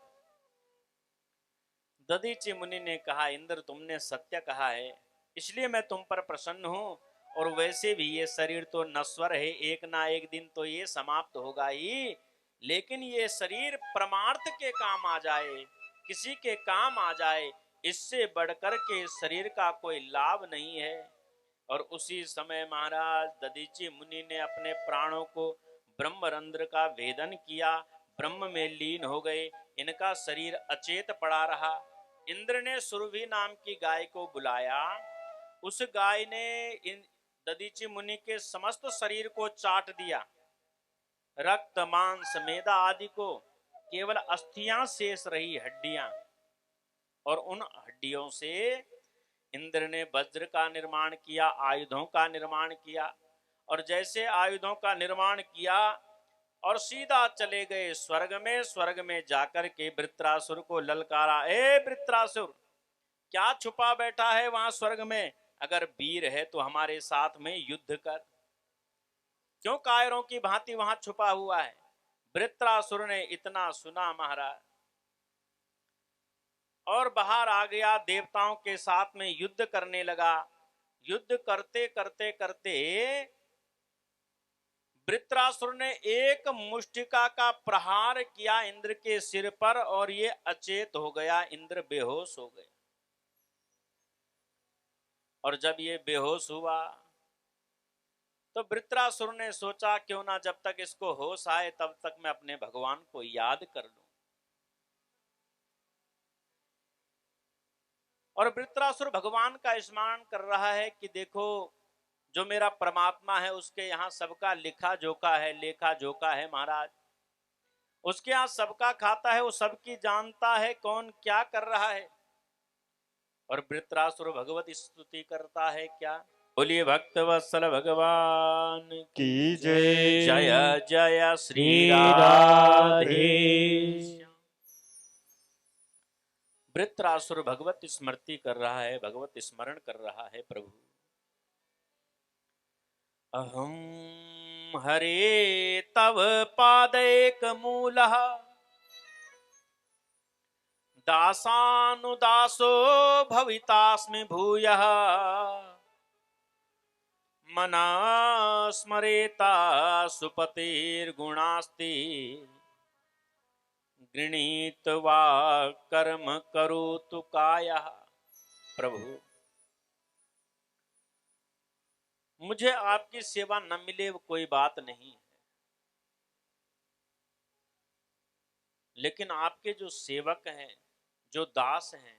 दधीचि मुनि ने कहा, इंद्र तुमने सत्य कहा है, इसलिए मैं तुम पर प्रसन्न हूं। और वैसे भी ये शरीर तो नश्वर है, एक ना एक दिन तो ये समाप्त होगा ही, लेकिन ये शरीर परमार्थ के काम आ जाए, किसी के काम आ जाए, इससे बढ़कर के शरीर का कोई लाभ नहीं है। और उसी समय महाराज दधीचि मुनि ने अपने प्राणों को ब्रह्मरंध्र का भेदन किया, ब्रह्म में लीन हो गए, इनका शरीर अचेत पड़ा रहा। इंद्र ने सुरभि नाम की गाय को बुलाया, उस गाय ने दधीचि मुनि के समस्त शरीर को चाट दिया, रक्त मांस मेदा आदि को, केवल अस्थियां शेष रही, हड्डियां। और उन हड्डियों से इंद्र ने वज्र का निर्माण किया, आयुधों का निर्माण किया। और जैसे आयुधों का निर्माण किया और सीधा चले गए स्वर्ग में। स्वर्ग में जाकर के वृत्रासुर को ललकारा, ए वृत्रासुर, क्या छुपा बैठा है वहां स्वर्ग में? अगर वीर है तो हमारे साथ में युद्ध कर, क्यों कायरों की भांति वहां छुपा हुआ है? वृत्रासुर ने इतना सुना महाराज, और बाहर आ गया, देवताओं के साथ में युद्ध करने लगा। युद्ध करते करते करते वृत्रासुर ने एक मुष्टिका का प्रहार किया इंद्र के सिर पर, और ये अचेत हो गया, इंद्र बेहोश हो गया। और जब ये बेहोश हुआ तो वृत्रासुर ने सोचा, क्यों ना जब तक इसको होश आए तब तक मैं अपने भगवान को याद कर लूं। और वृत्रासुर भगवान का स्मरण कर रहा है कि देखो, जो मेरा परमात्मा है उसके यहाँ सबका लिखा जोखा है, लेखा जोखा है महाराज। उसके यहाँ सबका खाता है, वो सबकी जानता है कौन क्या कर रहा है। और वृत्रासुर भगवत स्तुति करता है क्या? बोलिए भक्त वत्सल भगवान की जय। जय जय श्री राधे। वृत्रासुर भगवत स्मृति कर रहा है, भगवत स्मरण कर रहा है। प्रभु अहम हरे तव पादैक मूलः दासानुदासो भवितास्मि भूयः मना स्मरेता सुपतिर्गुणास्ति गृणीत वा कर्म करोतु कायः। प्रभु मुझे आपकी सेवा न मिले वो कोई बात नहीं है, लेकिन आपके जो सेवक हैं, जो दास हैं,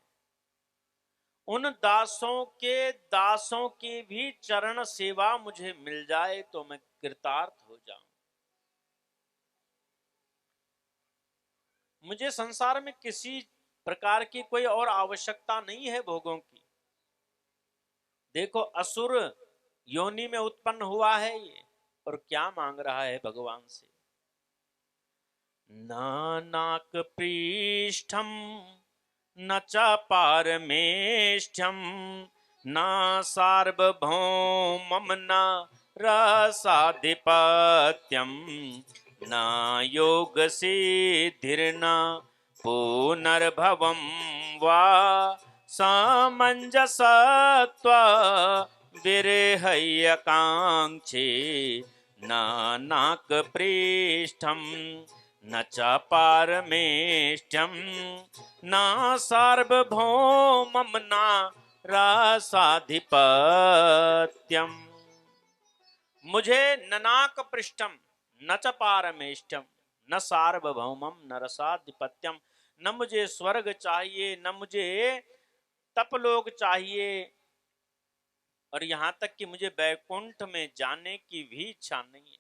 उन दासों की भी चरण सेवा मुझे मिल जाए तो मैं कृतार्थ हो जाऊं। मुझे संसार में किसी प्रकार की कोई और आवश्यकता नहीं है भोगों की। देखो, असुर योनि में उत्पन्न हुआ है ये, और क्या मांग रहा है भगवान से? नानाक पृष्ठम न च पारमेष्ठ्यम न सार्वभौमम न रसाधिपत्यम न योग सिद्धिर्न पुनर्भवम वा सामंजसत्व विरहयकांक्षे नानाक पृष्ठम न च पारमेष्ठ्यम न सार्वभौमम न रसाधिपत्यम। मुझे ननाक पृष्ठम न च पारमेष्ठ्यम न सार्वभौमम न रसाधिपत्यम, न मुझे स्वर्ग चाहिए, न मुझे तपलोक चाहिए, और यहां तक कि मुझे वैकुंठ में जाने की भी इच्छा नहीं है।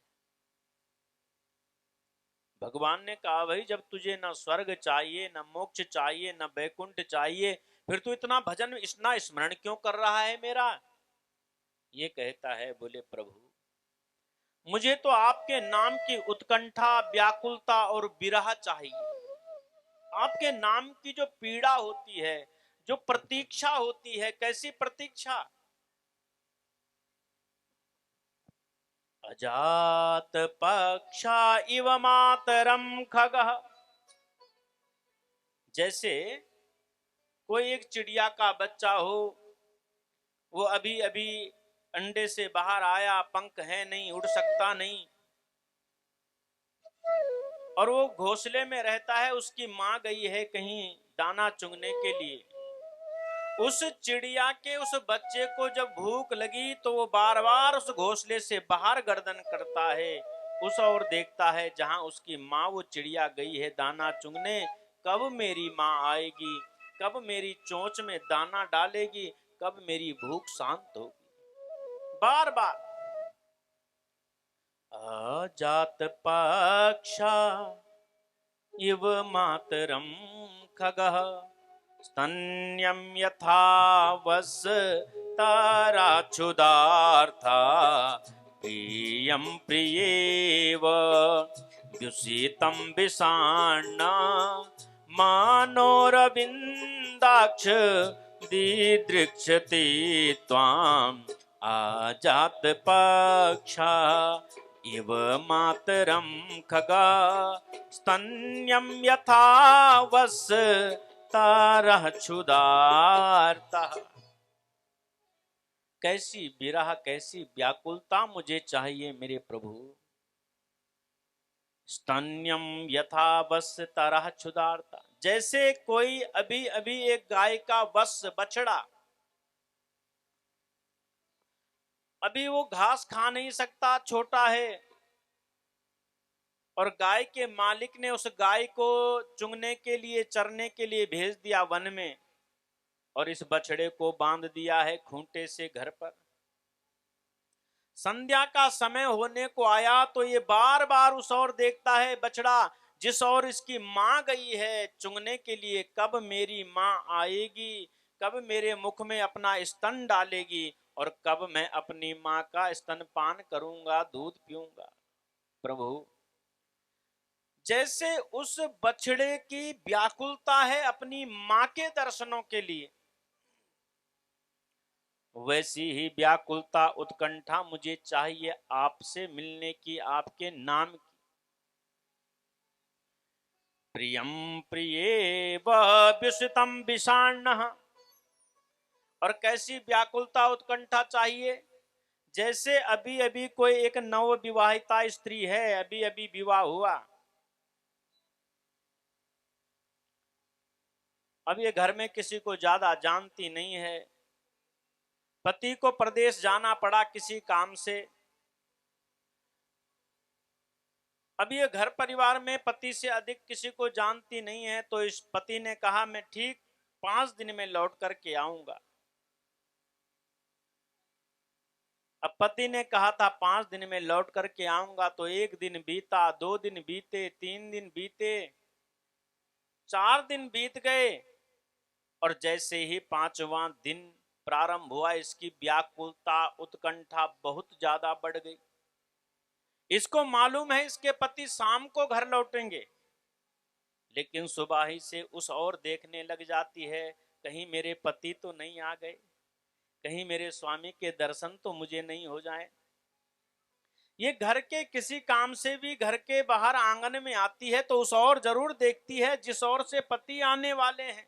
भगवान ने कहा, भाई जब तुझे न स्वर्ग चाहिए, न मोक्ष चाहिए, न वैकुंठ चाहिए, फिर तू इतना भजन, इतना स्मरण क्यों कर रहा है मेरा? ये कहता है, बोले प्रभु मुझे तो आपके नाम की उत्कंठा, व्याकुलता और विरह चाहिए। आपके नाम की जो पीड़ा होती है, जो प्रतीक्षा होती है, कैसी प्रतीक्षा? अजात पक्षा इव मातरम खगः। जैसे कोई एक चिड़िया का बच्चा हो, वो अभी अभी अंडे से बाहर आया, पंख है नहीं, उड़ सकता नहीं, और वो घोंसले में रहता है, उसकी माँ गई है कहीं दाना चुगने के लिए। उस चिड़िया के उस बच्चे को जब भूख लगी तो वो बार बार उस घोंसले से बाहर गर्दन करता है, उस ओर देखता है जहां उसकी माँ वो चिड़िया गई है दाना चुगने। कब मेरी माँ आएगी, कब मेरी चोंच में दाना डालेगी, कब मेरी भूख शांत होगी, बार बार। अजात पक्षा इव मातरम खगः स्तन्यं यथा वसताराच्छुदार्था प्रियं प्रियेव व्युषितं विषाण्ण मानोरविन्दाक्ष दिदृक्षति त्वाम् आजात पक्षा इव मातरम खगा स्तन्यं यथा वसतारः क्षुधार्ता। कैसी विरह, कैसी व्याकुलता मुझे चाहिए मेरे प्रभु। स्तन्यम यथा वसतारः क्षुधार्ता, जैसे कोई अभी अभी एक गाय का वत्स बछड़ा, अभी वो घास खा नहीं सकता, छोटा है, और गाय के मालिक ने उस गाय को चुंगने के लिए, चरने के लिए भेज दिया वन में, और इस बछड़े को बांध दिया है खूंटे से घर पर। संध्या का समय होने को आया तो ये बार बार उस ओर देखता है, बछड़ा जिस ओर इसकी मां गई है चुंगने के लिए, कब मेरी मां आएगी, कब मेरे मुख में अपना स्तन डालेगी, और कब मैं अपनी मां का स्तनपान करूंगा, दूध पीऊंगा। प्रभु, जैसे उस बछड़े की व्याकुलता है अपनी मां के दर्शनों के लिए, वैसी ही व्याकुलता, उत्कंठा मुझे चाहिए आपसे मिलने की, आपके नाम की। प्रियम प्रियेव व्युषितम विषाण्णः, और कैसी व्याकुलता, उत्कंठा चाहिए, जैसे अभी अभी कोई एक नव विवाहिता स्त्री है, अभी अभी विवाह हुआ, अब ये घर में किसी को ज्यादा जानती नहीं है, पति को प्रदेश जाना पड़ा किसी काम से, अब ये घर परिवार में पति से अधिक किसी को जानती नहीं है, तो इस पति ने कहा मैं ठीक 5 दिन में लौट करके आऊंगा। अब पति ने कहा था 5 दिन में लौट करके आऊंगा, तो 1 दिन बीता, 2 दिन बीते, 3 दिन बीते, 4 दिन बीत गए, और जैसे ही 5वां दिन प्रारंभ हुआ, इसकी व्याकुलता, उत्कंठा बहुत ज्यादा बढ़ गई। इसको मालूम है इसके पति शाम को घर लौटेंगे, लेकिन सुबह ही से उस ओर देखने लग जाती है, कहीं मेरे पति तो नहीं आ गए, कहीं मेरे स्वामी के दर्शन तो मुझे नहीं हो जाए। ये घर के किसी काम से भी घर के बाहर आंगन में आती है तो उस ओर जरूर देखती है जिस ओर से पति आने वाले हैं।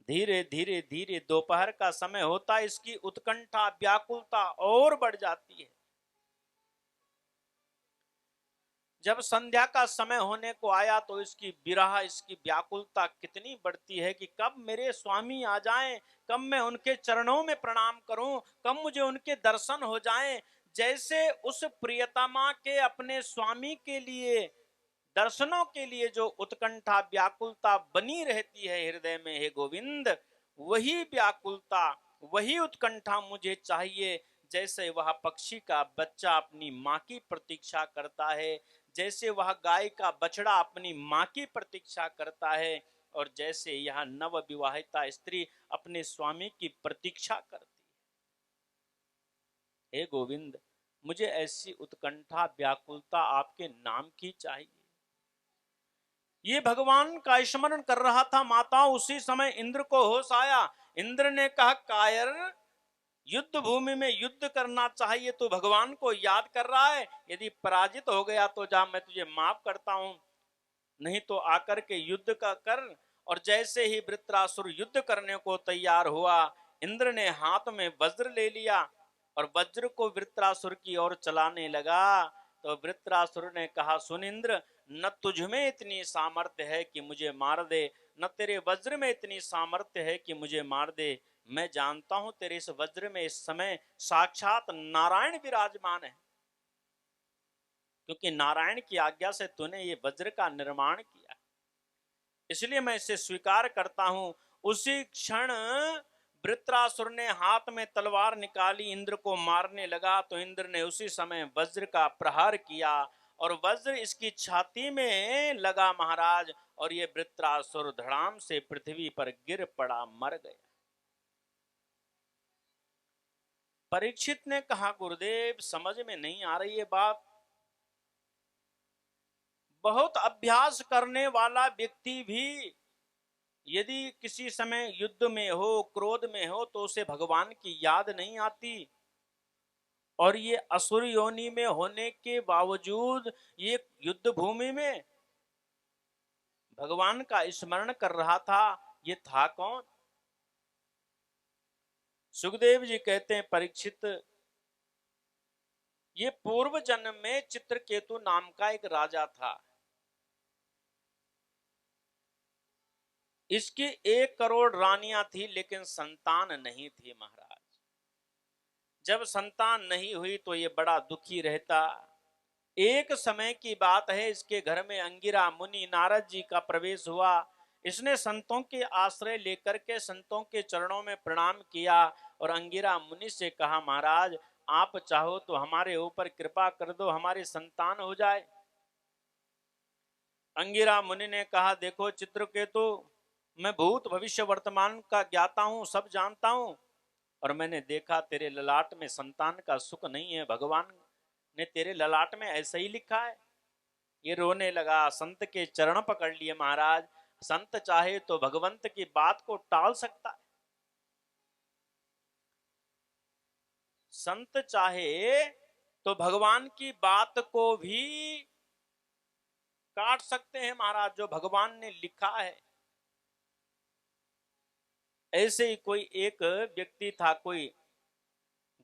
धीरे धीरे धीरे दोपहर का समय होता, इसकी उत्कंठा, व्याकुलता और बढ़ जाती है। जब संध्या का समय होने को आया तो इसकी विरह, इसकी व्याकुलता कितनी बढ़ती है कि कब मेरे स्वामी आ जाएं, कब मैं उनके चरणों में प्रणाम करूं, कब मुझे उनके दर्शन हो जाएं। जैसे उस प्रियतमा के अपने स्वामी के लिए, दर्शनों के लिए जो उत्कंठा, व्याकुलता बनी रहती है हृदय में, हे गोविंद, वही व्याकुलता, वही उत्कंठा मुझे चाहिए, जैसे वह पक्षी का बच्चा अपनी माँ की प्रतीक्षा करता है, जैसे वह गाय का बछड़ा अपनी माँ की प्रतीक्षा करता है, और जैसे यह नव विवाहिता स्त्री अपने स्वामी की प्रतीक्षा करती है। हे गोविंद, मुझे ऐसी उत्कंठा, व्याकुलता आपके नाम की चाहिए। ये भगवान का स्मरण कर रहा था माता। उसी समय इंद्र को होश आया। इंद्र ने कहा, कायर, युद्ध भूमि में युद्ध करना चाहिए तो भगवान को याद कर रहा है। यदि पराजित हो गया तो जा, मैं तुझे माफ करता हूं, नहीं तो आकर के युद्ध का कर। और जैसे ही वृत्रासुर युद्ध करने को तैयार हुआ, इंद्र ने हाथ में वज्र ले लिया और वज्र को वृत्रासुर की ओर चलाने लगा। तो वृत्रासुर ने कहा, सुन इंद्र, न तुझ में इतनी सामर्थ्य है कि मुझे मार दे, न तेरे वज्र में इतनी सामर्थ्य है कि मुझे मार दे। मैं जानता हूं तेरे इस वज्र में इस समय साक्षात नारायण विराजमान है, क्योंकि नारायण की आज्ञा से तूने ये वज्र का निर्माण किया, इसलिए मैं इसे स्वीकार करता हूं। उसी क्षण वृत्रासुर ने हाथ में तलवार निकाली, इंद्र को मारने लगा। तो इंद्र ने उसी समय वज्र का प्रहार किया और वज्र इसकी छाती में लगा महाराज, और ये वृत्रासुर धड़ाम से पृथ्वी पर गिर पड़ा, मर गया। परीक्षित ने कहा, गुरुदेव समझ में नहीं आ रही है बात। बहुत अभ्यास करने वाला व्यक्ति भी यदि किसी समय युद्ध में हो, क्रोध में हो, तो उसे भगवान की याद नहीं आती। और ये असुर योनि में होने के बावजूद ये युद्ध भूमि में भगवान का स्मरण कर रहा था। ये था कौन? सुखदेव जी कहते हैं, परीक्षित, ये पूर्व जन्म में चित्रकेतु नाम का एक राजा था। इसकी 1 करोड़ रानियां थी, लेकिन संतान नहीं थी महाराज। जब संतान नहीं हुई तो ये बड़ा दुखी रहता। एक समय की बात है, इसके घर में अंगिरा मुनि नारद जी का प्रवेश हुआ। इसने संतों के आश्रय लेकर के संतों के चरणों में प्रणाम किया और अंगिरा मुनि से कहा, महाराज आप चाहो तो हमारे ऊपर कृपा कर दो, हमारी संतान हो जाए। अंगिरा मुनि ने कहा, देखो चित्रकेतु, मैं भूत भविष्य वर्तमान का ज्ञाता हूं, सब जानता हूं, और मैंने देखा तेरे ललाट में संतान का सुख नहीं है। भगवान ने तेरे ललाट में ऐसा ही लिखा है। ये रोने लगा, संत के चरण पकड़ लिए। महाराज, संत चाहे तो भगवंत की बात को टाल सकता है, संत चाहे तो भगवान की बात को भी काट सकते हैं महाराज, जो भगवान ने लिखा है। ऐसे ही कोई एक व्यक्ति था, कोई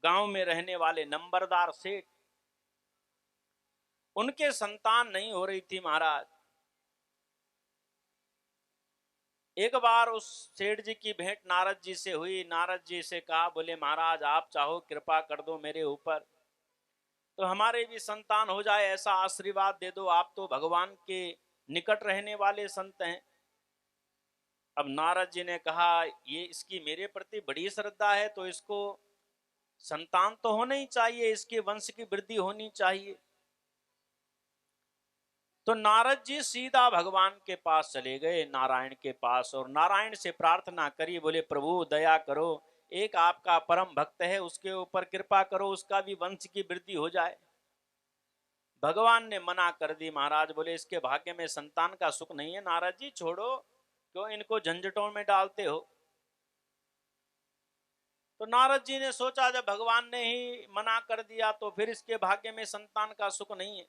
गांव में रहने वाले नंबरदार सेठ, उनके संतान नहीं हो रही थी महाराज। एक बार उस सेठ जी की भेंट नारद जी से हुई। नारद जी से कहा, बोले महाराज आप चाहो कृपा कर दो मेरे ऊपर, तो हमारे भी संतान हो जाए, ऐसा आशीर्वाद दे दो, आप तो भगवान के निकट रहने वाले संत हैं। अब नारद जी ने कहा, ये इसकी मेरे प्रति बड़ी श्रद्धा है, तो इसको संतान तो होना ही चाहिए, इसके वंश की वृद्धि होनी चाहिए। तो नारद जी सीधा भगवान के पास चले गए, नारायण के पास, और नारायण से प्रार्थना करी। बोले, प्रभु दया करो, एक आपका परम भक्त है, उसके ऊपर कृपा करो, उसका भी वंश की वृद्धि हो जाए। भगवान ने मना कर दी महाराज। बोले, इसके भाग्य में संतान का सुख नहीं है। नारद जी छोड़ो, क्यों इनको झंझटों में डालते हो। तो नारद जी ने सोचा, जब भगवान ने ही मना कर दिया तो फिर इसके भाग्य में संतान का सुख नहीं है।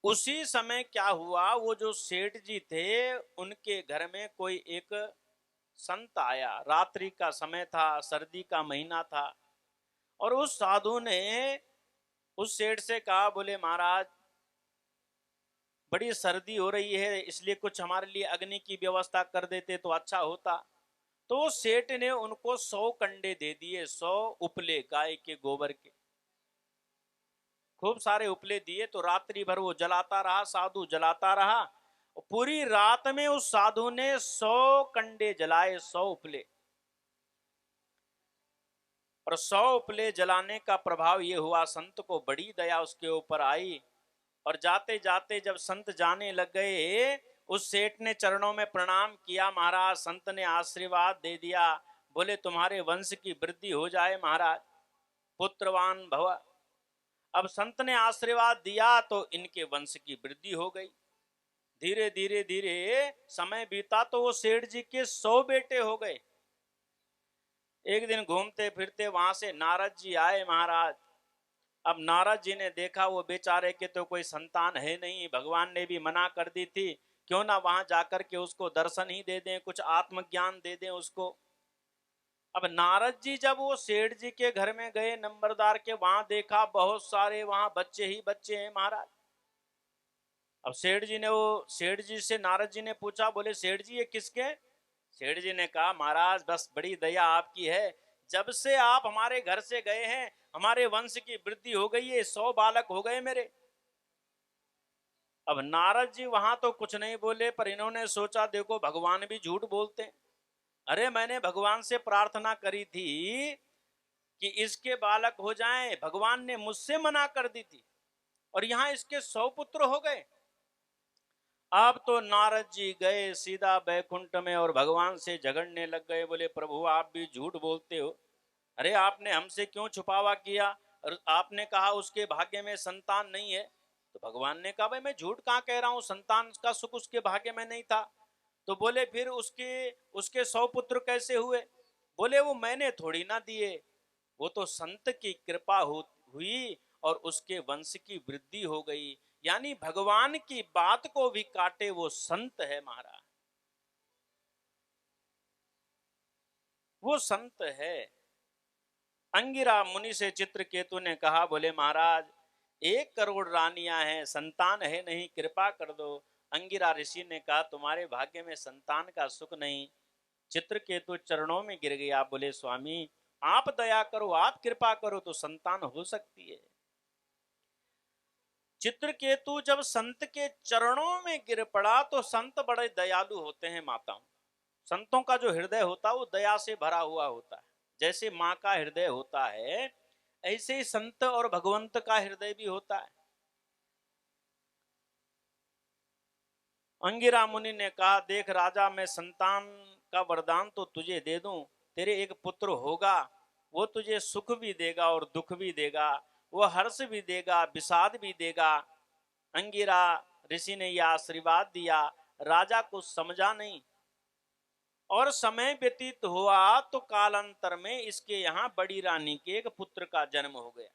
उसी समय क्या हुआ, वो जो सेठ जी थे उनके घर में कोई एक संत आया। रात्रि का समय था, सर्दी का महीना था, और उस साधु ने उस सेठ से कहा, बोले महाराज बड़ी सर्दी हो रही है, इसलिए कुछ हमारे लिए अग्नि की व्यवस्था कर देते तो अच्छा होता। तो सेठ ने उनको 100 कंडे दे दिए, 100 उपले गाय के गोबर के, खूब सारे उपले दिए। तो रात्रि भर वो जलाता रहा, साधु जलाता रहा। पूरी रात में उस साधु ने 100 कंडे जलाए, 100 उपले। और 100 उपले जलाने का प्रभाव ये हुआ, संत को बड़ी दया उसके ऊपर आई। और जाते जाते जब संत जाने लग गए, उस सेठ ने चरणों में प्रणाम किया। महाराज, संत ने आशीर्वाद दे दिया। बोले, तुम्हारे वंश की वृद्धि हो जाए महाराज, पुत्रवान भव। अब संत ने आशीर्वाद दिया तो इनके वंश की वृद्धि हो गई। धीरे धीरे धीरे समय बीता तो वो सेठ जी के 100 बेटे हो गए। एक दिन घूमते फिरते वहां से नारद जी आए महाराज। अब नारद जी ने देखा वो बेचारे के तो कोई संतान है नहीं, भगवान ने भी मना कर दी थी, क्यों ना वहां जाकर के उसको दर्शन ही दे दें, कुछ आत्मज्ञान दे दें उसको। अब नारद जी जब वो सेठ जी के घर में गए नंबरदार के, वहां देखा बहुत सारे वहां बच्चे ही बच्चे हैं महाराज। अब सेठ जी से नारद जी ने पूछा, बोले सेठ जी ये किसके? सेठ जी ने कहा महाराज बस बड़ी दया आपकी है, जब से आप हमारे घर से गए हैं हमारे वंश की वृद्धि हो गई है, 100 बालक हो गए मेरे। अब नारद जी वहां तो कुछ नहीं बोले, पर इन्होंने सोचा देखो भगवान भी झूठ बोलते हैं। अरे मैंने भगवान से प्रार्थना करी थी कि इसके बालक हो जाएं, भगवान ने मुझसे मना कर दी थी, और यहां इसके 100 पुत्र हो गए। अब तो नारद जी गए सीधा बैकुंठ में और भगवान से झगड़ने लग गए। बोले प्रभु आप भी झूठ बोलते हो, अरे आपने हमसे क्यों छुपावा किया, और आपने कहा उसके भाग्य में संतान नहीं है। तो भगवान ने कहा भाई मैं झूठ कहाँ कह रहा हूँ, संतान का सुख उसके भाग्य में नहीं था। तो बोले फिर उसके उसके 100 पुत्र कैसे हुए? बोले वो मैंने थोड़ी ना दिए, वो तो संत की कृपा हुई और उसके वंश की वृद्धि हो गई। यानी भगवान की बात को भी काटे वो संत है महाराज, वो संत है। अंगिरा मुनि से चित्रकेतु ने कहा, बोले महाराज 1 करोड़ रानियां हैं, संतान है नहीं, कृपा कर दो। अंगिरा ऋषि ने कहा तुम्हारे भाग्य में संतान का सुख नहीं। चित्रकेतु चरणों में गिर गया, बोले स्वामी आप दया करो, आप कृपा करो तो संतान हो सकती है। चित्रकेतु जब संत के चरणों में गिर पड़ा तो संत बड़े दयालु होते हैं माताओं। संतों का जो हृदय होता है वो दया से भरा हुआ होता है। जैसे माँ का हृदय होता है ऐसे ही संत और भगवंत का हृदय भी होता है। अंगिरा मुनि ने कहा देख राजा मैं संतान का वरदान तो तुझे दे दूं, तेरे एक पुत्र होगा, वो तुझे सुख भी देगा और दुख भी देगा, वो हर्ष भी देगा विषाद भी देगा। अंगिरा ऋषि ने यह आशीर्वाद दिया, राजा कुछ समझा नहीं और समय व्यतीत हुआ तो कालांतर में इसके यहाँ बड़ी रानी के एक पुत्र का जन्म हो गया।